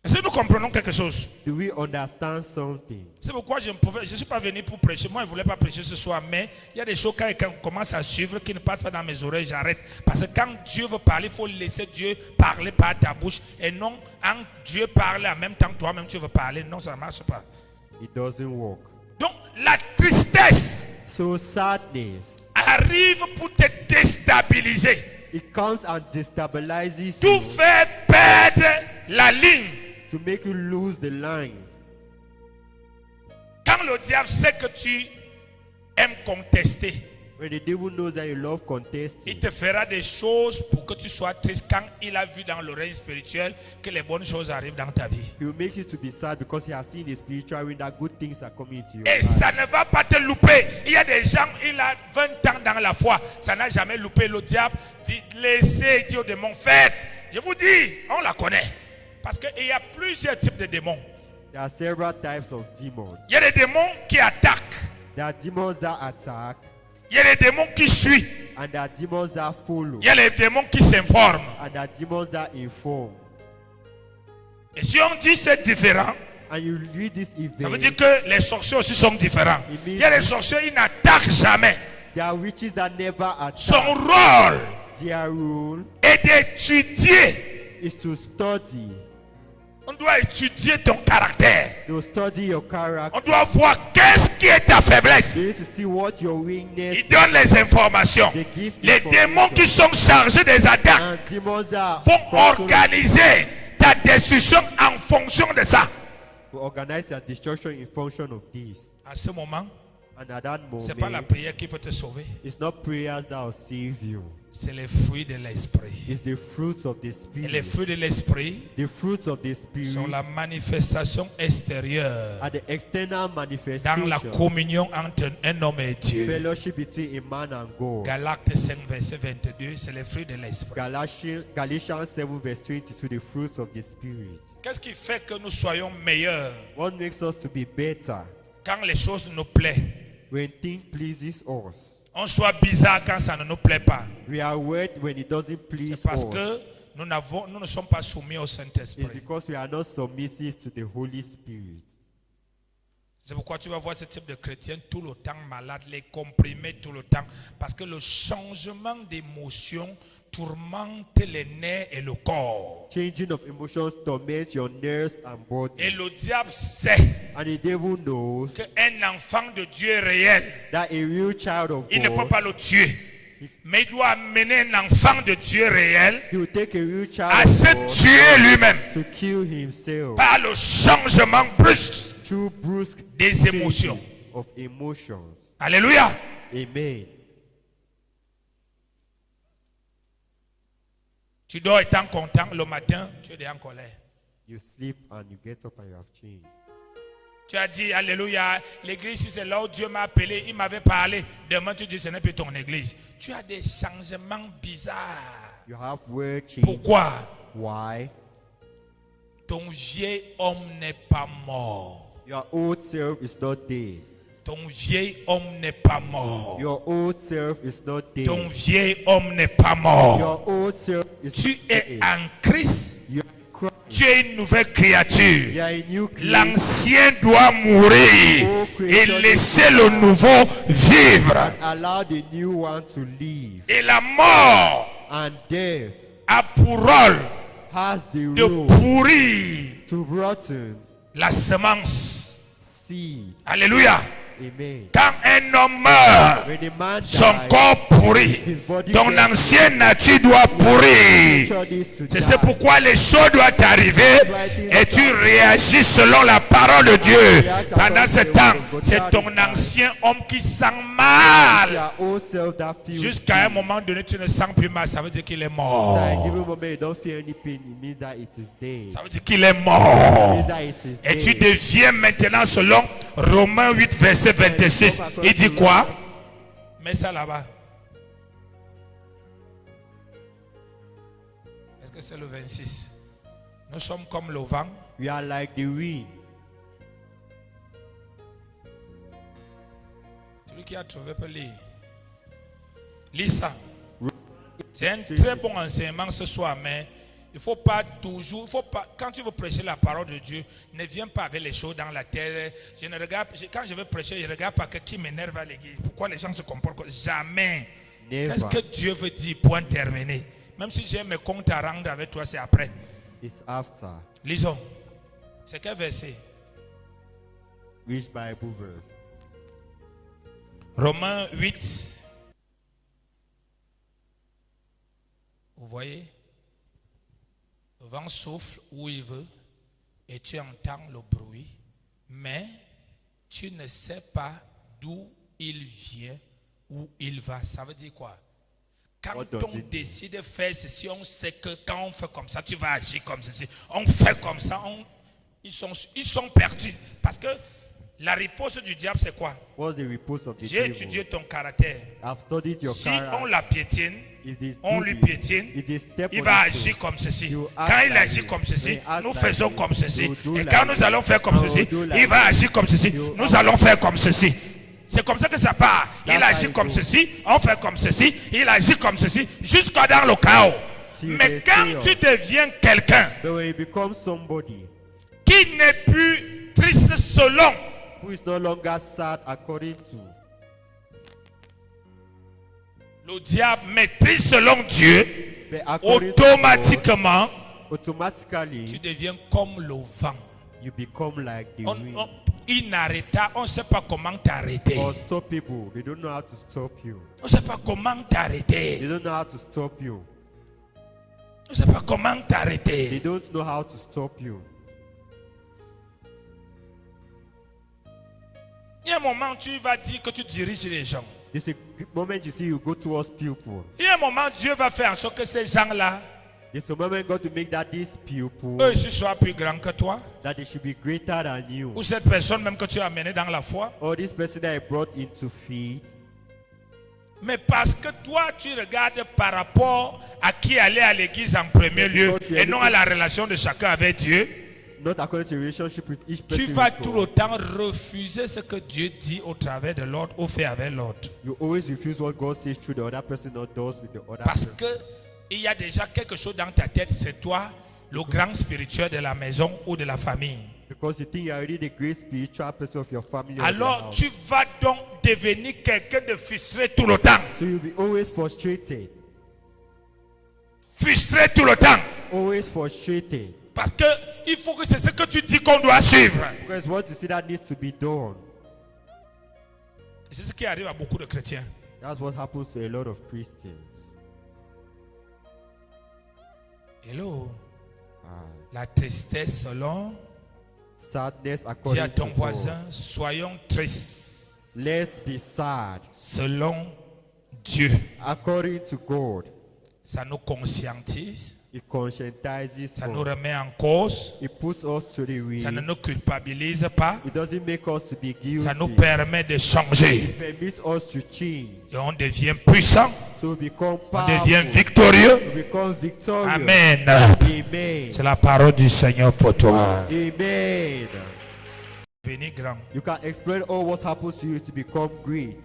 Est-ce que nous comprenons quelque chose? Do we understand something? C'est pourquoi je ne suis pas venu pour prêcher. Moi, je ne voulais pas prêcher ce soir, mais il y a des choses quand on commence à suivre qui ne passent pas dans mes oreilles, j'arrête. Parce que quand Dieu veut parler, il faut laisser Dieu parler par ta bouche. Et non, quand Dieu parle en même temps que toi-même tu veux parler. Non, ça ne marche pas. It doesn't work. Donc, la tristesse So sadness, arrive pour te déstabiliser. it comes and destabilizes Tout you fait perdre la ligne. to make you lose the line. Quand le diable sait que tu aimes contester, When the devil knows that you love il contesting, te fera des choses pour que tu sois triste quand il a vu dans l'oreille spirituelle que les bonnes choses arrivent dans ta vie. he will make you to be sad because he has seen the spiritual realm that good things are coming to you. Et ça ne va pas te louper. Il y a des gens, il a 20 ans dans la foi, ça n'a jamais loupé. Le diable dit, laissez, dit au démon, faites. Je vous dis, on la connaît. Parce qu'il y a plusieurs types de démons. There are several types of demons. Il y a des démons qui attaquent. There are demons that attack, Il y a des démons qui suivent. and there are demons that follow, Il y a les démons qui s'informent. and there are demons that inform. Et si on dit c'est différent, And you read this ça veut event, dire que les sorciers aussi sont différents. Il y a des sorciers, ils n'attaquent jamais. there are witches that never Son attack. rôle Their rule est d'étudier. is to study. On doit étudier ton caractère. To study your On character. doit voir qu'est-ce qui est ta faiblesse. They need to see what your weakness Il donne les informations. Les démons qui sont chargés des attaques and demons that vont organiser ta destruction en fonction de ça. will organize your destruction in function of this. À ce moment, And at that ce n'est pas la moment, prière qui peut te sauver. it's not prayers that will save you. C'est les fruits de l'esprit. It's the fruits of the Et les Spirit. fruits de l'esprit The fruits of the sont Spirit la manifestation extérieure are the external dans manifestation. la communion entre un homme et Dieu. Fellowship between a man and God. Galates 5, verset 22, c'est les fruits de l'esprit. Galatians 7 verse 22, the fruits of the Spirit. Qu'est-ce qui fait que nous soyons meilleurs What makes us to be better? quand les choses nous plaisent? When things pleases us. On soit bizarre quand ça ne nous plaît pas. We are wet when it doesn't please C'est parce us. que nous ne sommes pas soumis au It's Saint-Esprit. because we are not submissive to the Holy Spirit. C'est pourquoi tu vas voir ce type de chrétiens tout le temps malades, les comprimés tout le temps. Parce que le changement d'émotion tourmente les nerfs et le corps. Changing of emotions torments your nerves and Et body. le diable sait And the devil knows qu'un enfant de Dieu est réel. that a real child of Il ne peut God, pas le tuer. Mais il doit amener un enfant de Dieu réel he will take a real child à of se God tuer lui-même to kill himself par le changement brusque through brusque des changes émotions. of emotions. Alléluia. Amen. Tu dors étant content, le matin, tu es déjà en colère. You sleep and you get up and you have changed. Tu as dit, Alléluia, l'église, c'est là où Dieu m'a appelé, il m'avait parlé. Demain, tu dis, ce n'est plus ton église. Tu as des changements bizarres. You have weird changes. Pourquoi? Why? Ton vieil homme n'est pas mort. Your old self is not dead. Ton vieil homme n'est pas mort. Your old self is not dead. Ton vieil homme n'est pas mort. Your old self is Tu not es dead. en Christ. You are Christ. Tu es une nouvelle créature. You are a new creation. L'ancien doit mourir et laisser le nouveau vivre. And allow the new one to live. Et la mort And death a pour rôle has the de role pourrir to rotten la semence. seed. Alléluia. Amen. Quand un homme meurt, When a man son dies, corps pourrit. his body Ton gets ancienne nature doit pourrir. nature needs to C'est die. pourquoi les choses doivent arriver et tu réagis selon la parole de Dieu. Pendant ce temps, c'est ton ancien homme qui sent mal. Your old self that feels Jusqu'à un moment donné, tu ne sens plus mal. Ça veut dire qu'il est At a mort. given moment you don't feel any pain, it means that it is dead. Ça veut dire qu'il est It mort. means that it is Et tu dead. deviens maintenant selon Romains 8, verset 26. Il dit quoi? Mets ça là-bas. Est-ce que c'est le 26? Nous sommes comme le vent. We are like the wind. Celui qui a trouvé peut lire. Lis ça. C'est un très bon enseignement ce soir, mais il ne faut pas toujours, quand tu veux prêcher la parole de Dieu, ne viens pas avec les choses dans la terre. Quand je veux prêcher, je ne regarde pas qui m'énerve à l'église. Pourquoi les gens se comportent comme jamais. Never. Qu'est-ce que Dieu veut dire? Point terminé. Même si j'ai mes comptes à rendre avec toi, c'est après. It's after. Lisons. C'est quel verset? Which Bible verse? Romains 8. Vous voyez? Le vent souffle où il veut et tu entends le bruit, mais tu ne sais pas d'où il vient, où il va. Ça veut dire quoi? Quand What does on it décide de faire ceci, on sait que quand on fait comme ça, tu vas agir comme ceci. On fait comme ça, ils sont perdus. Parce que la riposte du diable, c'est quoi? What's the repose of the J'ai devil? étudié ton caractère. I've studied your Si character. on la piétine, If they on do lui this, piétine, if they step il on va it, agir comme ceci. you Quand act il like agit it. comme ceci, When he acts nous like faisons it, comme ceci. you do Et like quand nous it. allons faire comme I will ceci, do like il va it. agir comme ceci. You Nous allons faire comme ceci. C'est comme ça que ça part. Il That's agit how it comme goes. ceci, on fait comme ceci, il agit comme ceci, jusqu'à dans le chaos. See, Mais there's quand chaos. tu deviens quelqu'un But when you become somebody qui n'est plus triste selon, who is no longer sad according to, le diable maîtrise selon Dieu, but according to automatiquement, God, tu automatically deviens comme le vent. you become like the wind. Inarrêtable, on ne sait pas comment t'arrêter. Or stop people. They don't know how to stop you. On ne sait pas comment They t'arrêter. don't know how to stop you. On ne sait pas comment They t'arrêter. don't know how to stop you. Il y a un moment où tu vas dire que tu diriges les gens. There's a moment you see you go towards people. Il y a un moment où Dieu va faire en sorte que ces gens-là, There's a moment God to make that these people eux aussi soient plus grands que toi. that they should be greater than you. Ou cette personne même que tu as amenée dans la foi. Or this person that I brought into faith. Mais parce que toi, tu regardes par rapport à qui allait à l'église en premier lieu et non à la relation de chacun avec Dieu, Not according to the relationship with each person. tu vas with tout God. le temps refuser ce que Dieu dit au travers de l'autre ou fait avec l'autre. You always refuse what God says through the other person or does with the other Parce person. que il y a déjà quelque chose dans ta tête, c'est toi, le grand spirituel de la maison ou de la famille. Because you think you are already the great spiritual person of your family. or your Alors house. tu vas donc devenir quelqu'un de frustré tout le temps. So you'll be always frustrated. Frustré tout le temps. Always frustrated. Parce que il faut que c'est ce que tu dis qu'on doit suivre. Because what you see that needs to be done. C'est ce qui arrive à beaucoup de chrétiens. That's what happens to a lot of Christians. Hello. Ah. La tristesse selon. Sadness Dis à according ton to voisin, soyons tristes God. Let's be sad selon Dieu. according to God. Ça nous conscientise, It conscientizes ça nous us. remet en cause, It puts us to the way. ça ne nous culpabilise pas, It doesn't make us to be guilty. ça nous permet de changer. It permits us to change. Et on devient puissant, So we become on powerful. devient victorieux. We become victorious. Amen. Amen. C'est la parole du Seigneur pour toi. Amen. Devenir grand. You can explain all what happens to you to become great.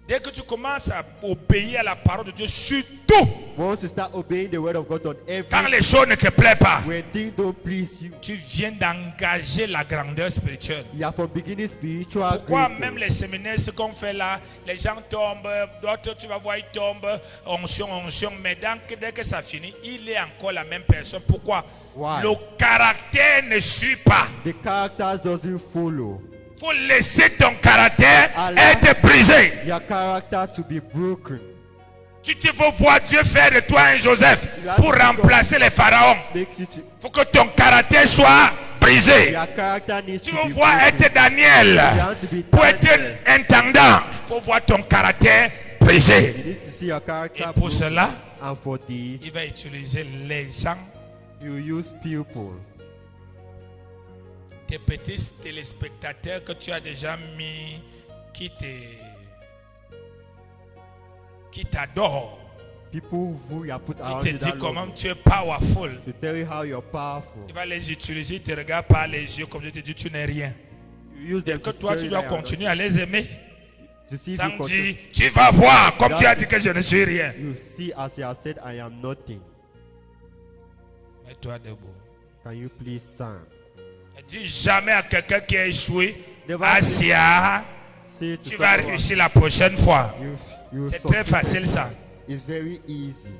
Dès que tu commences à obéir à la parole de Dieu, surtout Once you start obeying the word of God on quand every, les choses ne te plaisent pas, when things don't please you, tu viens d'engager la grandeur spirituelle. you are from beginning spiritual Pourquoi greatness. même les séminaires, ce qu'on fait là, les gens tombent, d'autres tu vas voir, ils tombent, onction, mais dès que ça finit, il est encore la même personne. Pourquoi? Why? Le caractère ne suit pas. The characters doesn't follow. faut laisser ton caractère Allah. être brisé. your character to be broken. Si tu veux voir Dieu faire de toi un Joseph pour remplacer les pharaons, Makes you to, il faut que ton caractère soit brisé. your character needs Tu to veux be voir broken. être Daniel want to be pour être Daniel. intendant, il faut voir ton caractère brisé. You need to see your character Et pour broken. cela, And for this, il va utiliser les gens, you use people, tes petits téléspectateurs que tu as déjà mis, qui t'adorent, people who you have put qui around te you dit that comment love tu es powerful. you, to tell you how you're powerful. Il va les utiliser, il te regarde par les yeux comme je te dis, tu n'es rien. You use them Que to toi, tell tu you dois that you're continuer à les aimer. not- to see if Sans you continue. dire, tu vas voir, comme tu as dit que je ne suis rien. You see, as you have said, I am nothing. Mets-toi debout. Can you please stand? Ne dis jamais à quelqu'un qui a échoué, Never Asia, Say to tu vas someone, réussir la prochaine fois. you C'est très facile ça. It's very easy.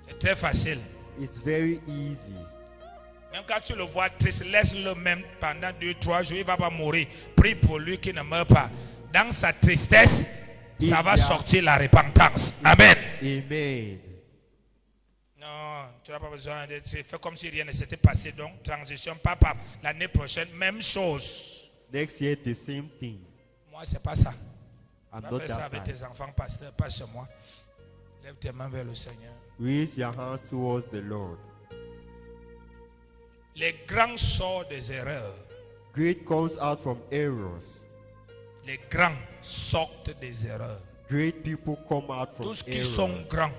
C'est très facile. It's very easy. Même quand tu le vois triste, laisse-le même pendant 2-3 jours, il ne va pas mourir. Prie pour lui qui ne meurt pas. Dans sa tristesse, ça va sortir la repentance. Amen. Amen. Non, tu n'as pas besoin de faire comme si rien ne s'était passé. Donc, transition, papa. L'année prochaine, même chose. Next year, the same thing. Moi, c'est pas ça. I'm Va not faire ça that avec type. tes enfants, pasteur, pas chez moi. Lève tes mains vers le Seigneur. Raise your hands towards the Lord. Les grands sortent des erreurs. Great comes out from errors. Les grands sortent des erreurs. Great people come out from Tous qui errors. sont grands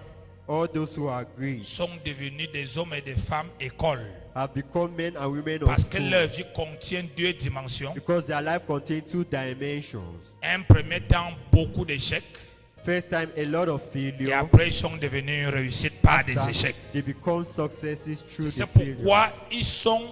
All those who are great sont devenus des hommes et des femmes écoles. have become men and women of Parce que school leur vie contient 2 dimensions. because their life contains 2 dimensions. Un premier temps, beaucoup d'échecs. First time, a lot of Et failure. après, ils sont devenus une réussite par des After, échecs. they become successes through C'est the failure. pourquoi ils sont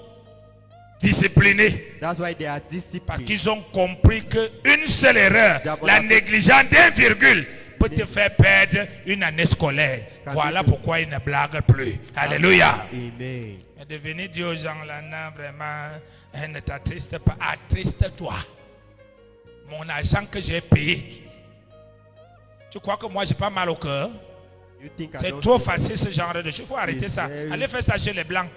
disciplinés. That's why they are Parce disciplined. qu'ils ont compris qu'une seule erreur, la négligence d'un virgule, peut te faire perdre une année scolaire. Voilà pourquoi ils ne blaguent plus. Alléluia. Amen. Et de venir dire aux gens là, non, vraiment, ne t'attriste pas, attriste-toi. Mon argent que j'ai payé. Tu crois que moi j'ai pas mal au cœur? You think I C'est don't trop feel- facile ce genre de choses. Il faut arrêter ça. very- Allez faire ça chez les blancs.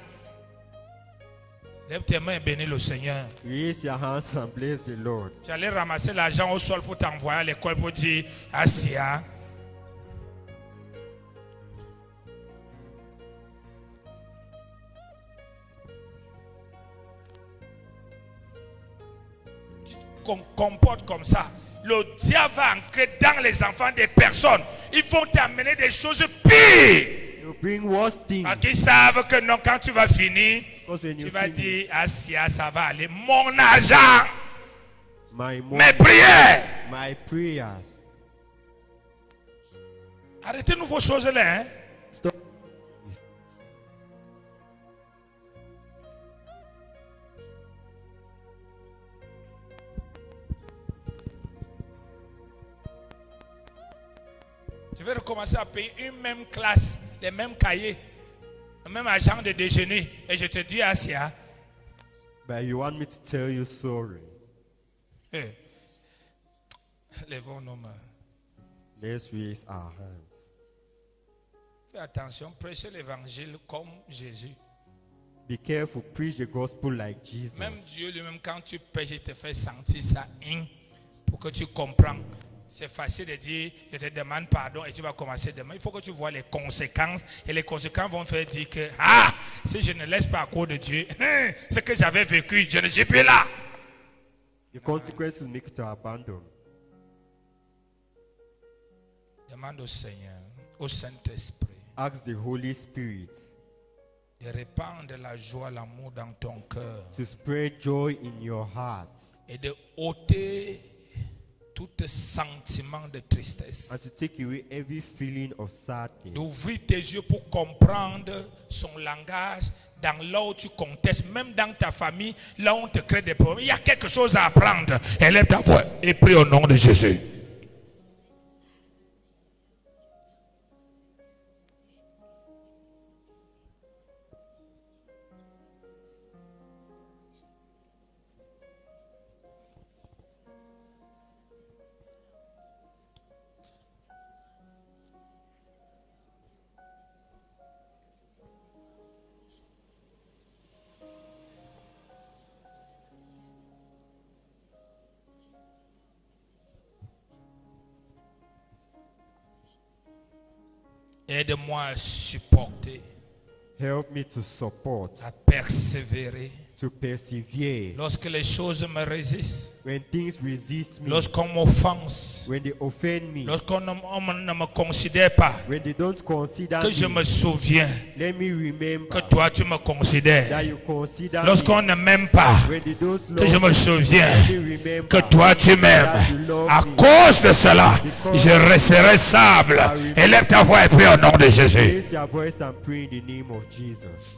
Lève tes mains et bénis le Seigneur. Raise your hands and bless the Lord. Tu allais ramasser l'argent au sol pour t'envoyer à l'école pour dire Asia. Tu te comportes comme ça. Le diable va entrer dans les enfants des personnes. Ils vont t'amener des choses pires. You bring worse things. Parce qu'ils savent que non, quand tu vas finir, Because when tu you vas finish, dire Asia, ça va aller. Mon argent, my money, mes prières. my prayers. Arrêtez-nous vos choses-là. Hein? Stop. Je vais recommencer à payer une même classe, les mêmes cahiers, le même argent de déjeuner. Et je te dis, Asia, But you want me to tell you sorry. levons nos mains. Let's raise our hands. Fais attention, prêchez l'évangile comme Jésus. Be careful, preach the gospel like Jesus. Même Dieu lui-même, quand tu pêches, il te fait sentir ça, pour que tu comprennes. C'est facile de dire, je te demande pardon et tu vas commencer demain. Il faut que tu vois les conséquences. Et les conséquences vont faire dire que, si je ne laisse pas à cause de Dieu, ce que j'avais vécu, je ne suis plus là. The consequences make you to abandon. Demande au Seigneur, au Saint-Esprit, Ask the Holy Spirit de répandre la joie, l'amour dans ton cœur to spread joy in your heart et de ôter tout sentiment de and tristesse. to take away every feeling of sadness. D'ouvrir tes yeux pour comprendre son langage dans là où tu contestes, même dans ta famille, là où on te crée des problèmes. Il y a quelque chose à apprendre. Élève ta voix et prie au nom de Jésus. Aide-moi à supporter, Help me to support, à persévérer. to persevere. Lorsque les choses me résistent, When things resist me, lorsqu'on m'offense, when they offend me, lorsqu'on ne me considère pas, when they don't consider que je me, me souviens let me remember que toi tu me considères. that you consider Lorsqu'on me. ne m'aime pas, When they don't que je love me me, souviens let me remember que toi tu m'aimes. that you love À me. cause de cela, je resterai stable. Élève ta voix et prie au nom de Jésus. Raise your voice and pray in the name of Jesus.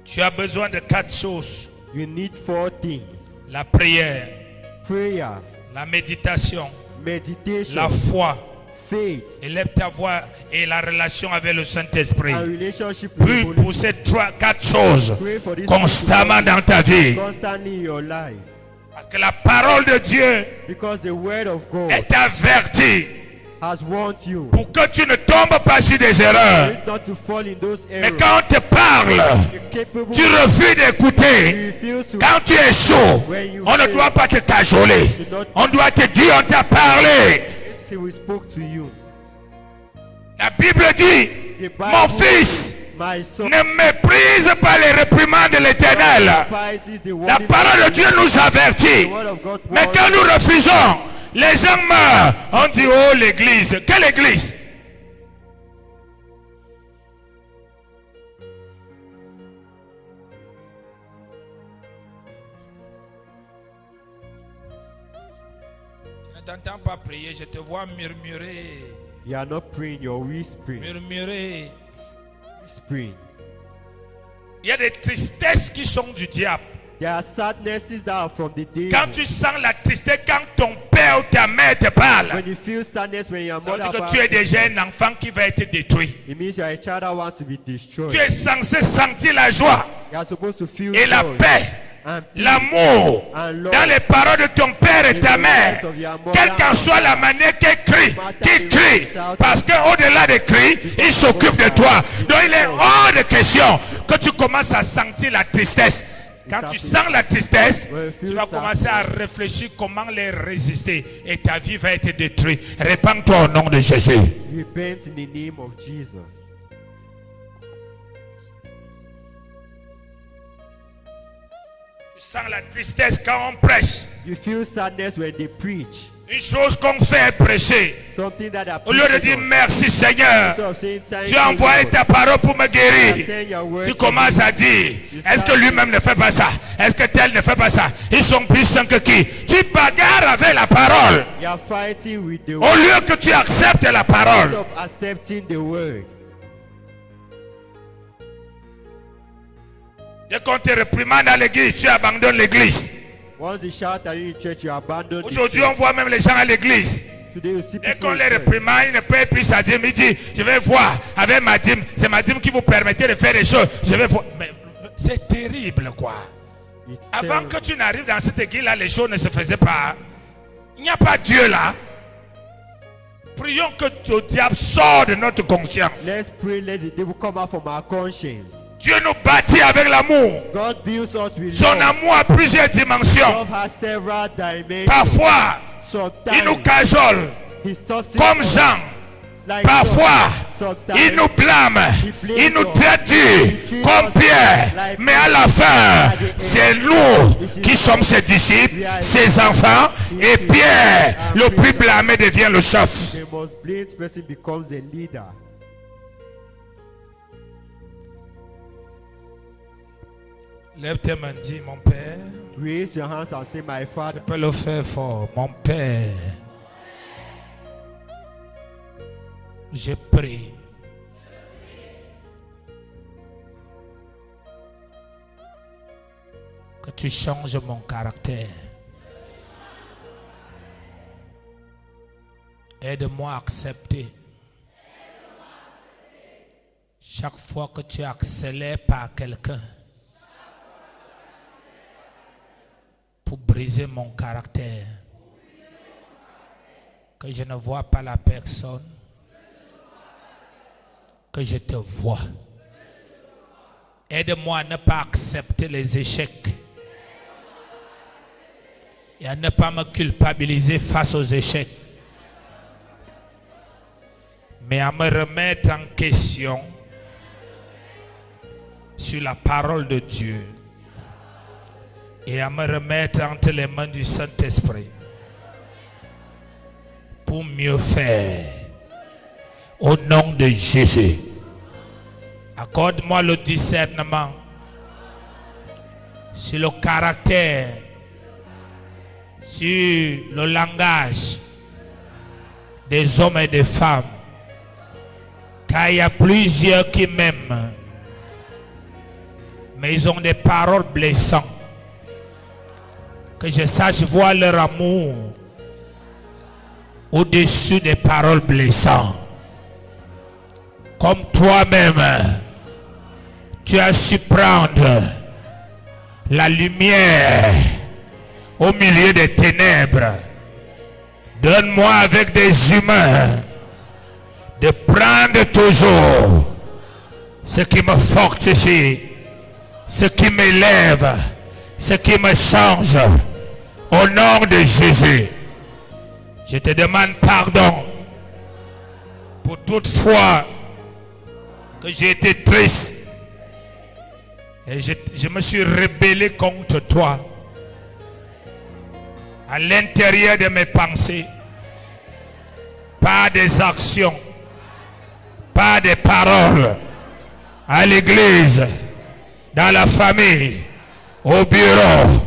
Tu as besoin de 4 choses. You need 4 things: La prière, prayers, la méditation, meditation, la foi. faith, Élève ta voix et la relation avec le Saint-Esprit. and relationship with the Prie Holy pour ces 4 choses Pray for this constamment dans ta vie. constantly in your life. Parce que la parole de Dieu Because the word of God est avertie has warned you pour que tu ne tombes pas sur des erreurs. not to fall in those Mais errors. quand on te parle, You're capable, tu refuses d'écouter. you refuse to. Quand tu es chaud, on ne doit pas te cajoler. On doit te dire, on t'a parlé. See, we spoke to you. La Bible dit, The Bible mon fils, My son, ne méprise pas les réprimandes de l'Éternel. despises the La warning parole de Dieu nous avertit. the word of God Mais warns quand nous refusons, les gens meurent. On dit, oh l'église. Quelle église? Je ne t'entends pas prier, je te vois murmurer. You are not praying, you're whispering. Murmurer. Whispering. Il y a des tristesses qui sont du diable. There are sadnesses that are from the devil. Quand tu sens la tristesse, quand ton père ou ta mère te parle, When you feel sadness when your ça veut mother dire que tu es déjà un enfant qui va être détruit. it means you are a child that wants to be destroyed. Tu es censé sentir la joie You are supposed to feel et la joy paix, and peace l'amour and love. dans les paroles de ton père et ta mère. Quelle qu'en soit la manière qu'il crie, parce qu'au-delà des cris, il s'occupe de toi. Donc il est hors de question que tu commences à sentir la tristesse. Quand tu sens la tristesse, tu vas commencer à réfléchir comment les résister et ta vie va être détruite. Répands-toi au nom de Jésus. Repent in the name of Jesus. Tu sens la tristesse quand on prêche. You feel sadness when they preach. Une chose qu'on fait est prêcher. Something that are Au lieu de dire merci Seigneur, instead of saying thank tu as you, envoyé Lord, ta parole pour me and guérir. send your word Tu to commences me. à dire, est-ce que lui-même ne fait pas ça? Est-ce que tel ne fait pas ça? Ils sont plus sains que qui? Tu bagarres avec la parole. You are fighting with the Au word lieu que tu acceptes la instead parole. of accepting the word. Dès qu'on te réprimande à l'église, tu abandonnes l'église. Once they shout at you in church, you abandon the Aujourd'hui, on church. voit même les gens à l'église. Today you see Dès people qu'on in les church. réprimande, ils ne payent plus sa dîme. Il dit, je vais voir avec ma dîme. C'est ma dîme qui vous permettait de faire des choses. Je vais voir. Mais c'est terrible, quoi. It's Avant terrible. que tu n'arrives dans cette église-là, les choses ne se faisaient pas. Il n'y a pas Dieu là. Prions que le diable sorte de notre conscience. Let's pray, let the devil come out from our conscience. Dieu nous bâtit avec l'amour. God builds us with Son love. amour a plusieurs dimensions. Love has several dimensions. Parfois, Sometimes il nous cajole he softens comme us Jean. like Parfois, Sometimes il nous blâme, il nous traite dur comme Pierre. Mais à la fin, c'est nous qui sommes ses disciples, ses enfants. Et Pierre, le plus blâmé, devient le chef. the most blamed person becomes a leader. Lève tes mains, dis, mon Père. Raise your hands and say, my Je Father, peux le faire fort, mon Père. Je prie. Que tu changes mon caractère. Aide-moi à accepter Chaque fois que tu accélères par quelqu'un pour briser mon caractère, que je ne vois pas la personne, que je te vois. Aide-moi à ne pas accepter les échecs et à ne pas me culpabiliser face aux échecs, mais à me remettre en question sur la parole de Dieu et à me remettre entre les mains du Saint-Esprit pour mieux faire. Au nom de Jésus, accorde-moi le discernement sur le caractère, sur le langage des hommes et des femmes, car il y a plusieurs qui m'aiment, mais ils ont des paroles blessantes. Que je sache voir leur amour au-dessus des paroles blessantes. Comme toi-même, tu as su prendre la lumière au milieu des ténèbres. Donne-moi avec des humains de prendre toujours ce qui me fortifie, ce qui m'élève, ce qui me change. Au nom de Jésus, je te demande pardon pour toute fois que j'ai été triste et je me suis rebellé contre toi à l'intérieur de mes pensées, par des actions, par des paroles, à l'église, dans la famille, au bureau.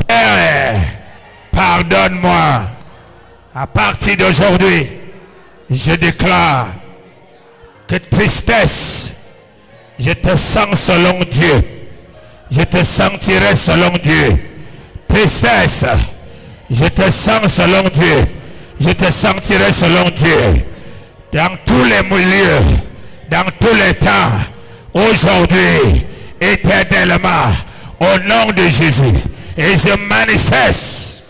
Père, pardonne-moi. À partir d'aujourd'hui, je déclare que tristesse, je te sens selon Dieu. Je te sentirai selon Dieu. Tristesse, je te sens selon Dieu. Je te sentirai selon Dieu. Dans tous les milieux, dans tous les temps, aujourd'hui, éternellement, au nom de Jésus. Et je manifeste,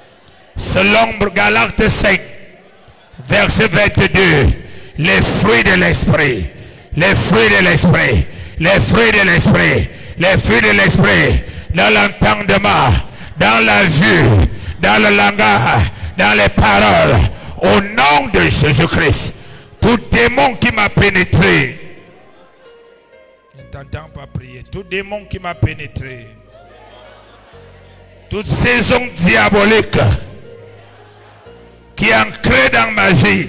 selon Galates 5, verset 22, les fruits de l'esprit. Les fruits de l'esprit. Les fruits de l'esprit. Les fruits de l'esprit. Dans l'entendement, dans la vue, dans le langage, dans les paroles. Au nom de Jésus-Christ. Tout démon qui m'a pénétré. Je ne t'entends pas prier. Tout démon qui m'a pénétré. Toute saison diabolique qui est ancrée dans ma vie,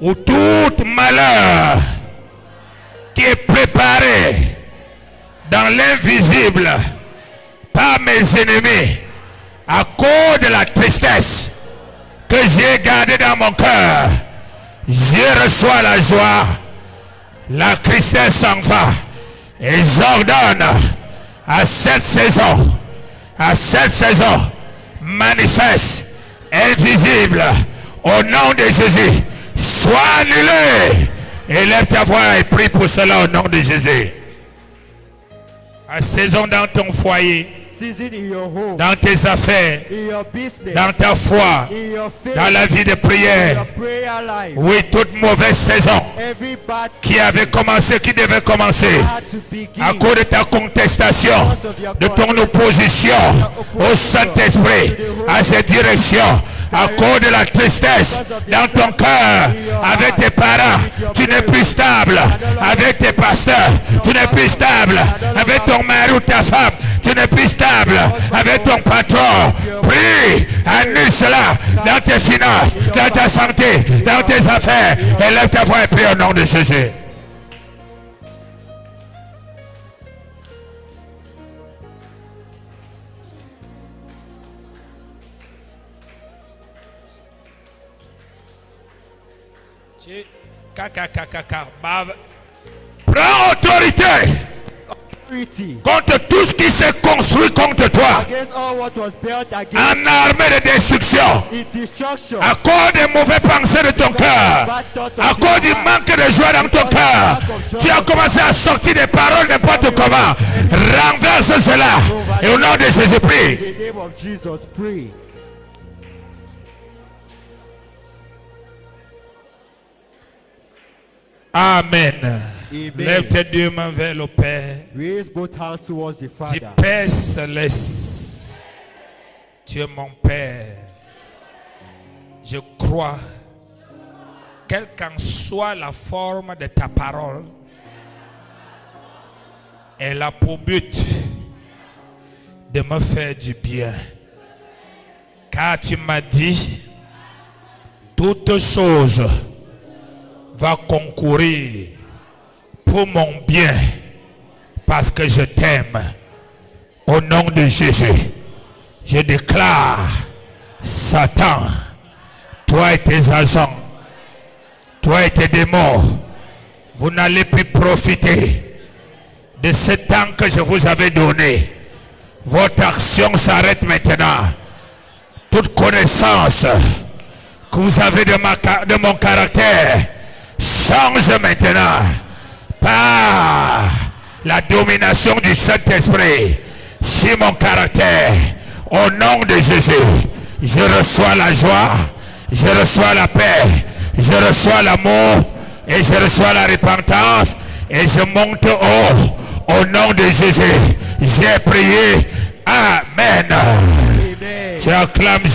ou tout malheur qui est préparé dans l'invisible par mes ennemis à cause de la tristesse que j'ai gardée dans mon cœur, je reçois la joie, la tristesse s'en va et j'ordonne à cette saison, manifeste, invisible, au nom de Jésus, sois annulé. Élève ta voix et prie pour cela au nom de Jésus. À saison dans ton foyer, dans tes affaires, dans ta foi, dans la vie de prière. Oui, toute mauvaise saison qui avait commencé, qui devait commencer à cause de ta contestation, de ton opposition au Saint-Esprit, à cette direction, à cause de la tristesse dans ton cœur, avec tes parents, tu n'es plus stable, avec tes pasteurs, tu n'es plus stable, avec ton mari ou ta femme, tu n'es plus stable, avec ton patron. Prie, annule cela dans tes finances, dans ta santé, dans tes affaires. Élève ta voix et prie au nom de Jésus. Prends autorité prosperity. contre tout ce qui s'est construit contre toi Against all what was built against en armée de destruction. in destruction. À cause des mauvais pensées de ton cœur, à cause du manque de joie dans ton cœur, tu as commencé à sortir des paroles n'importe comment. Renverse cela. Et au nom de Jésus-Christ. In the name of Jesus, pray. Amen. Amen. Lève tes deux mains vers le Père. Raise both hands towards the Dis Father. Père céleste, tu es mon Père. Je crois, quelle qu'en soit la forme de ta parole, elle a pour but de me faire du bien. Car tu m'as dit, toute chose va concourir pour mon bien parce que je t'aime. Au nom de Jésus, je déclare, Satan, toi et tes agents, toi et tes démons, vous n'allez plus profiter de ce temps que je vous avais donné. Votre action s'arrête maintenant. Toute connaissance que vous avez de mon caractère change maintenant par la domination du Saint-Esprit sur mon caractère. Au nom de Jésus, je reçois la joie, je reçois la paix, je reçois l'amour et je reçois la repentance et je monte haut. Au nom de Jésus, j'ai prié. Amen. Amen. Tu acclames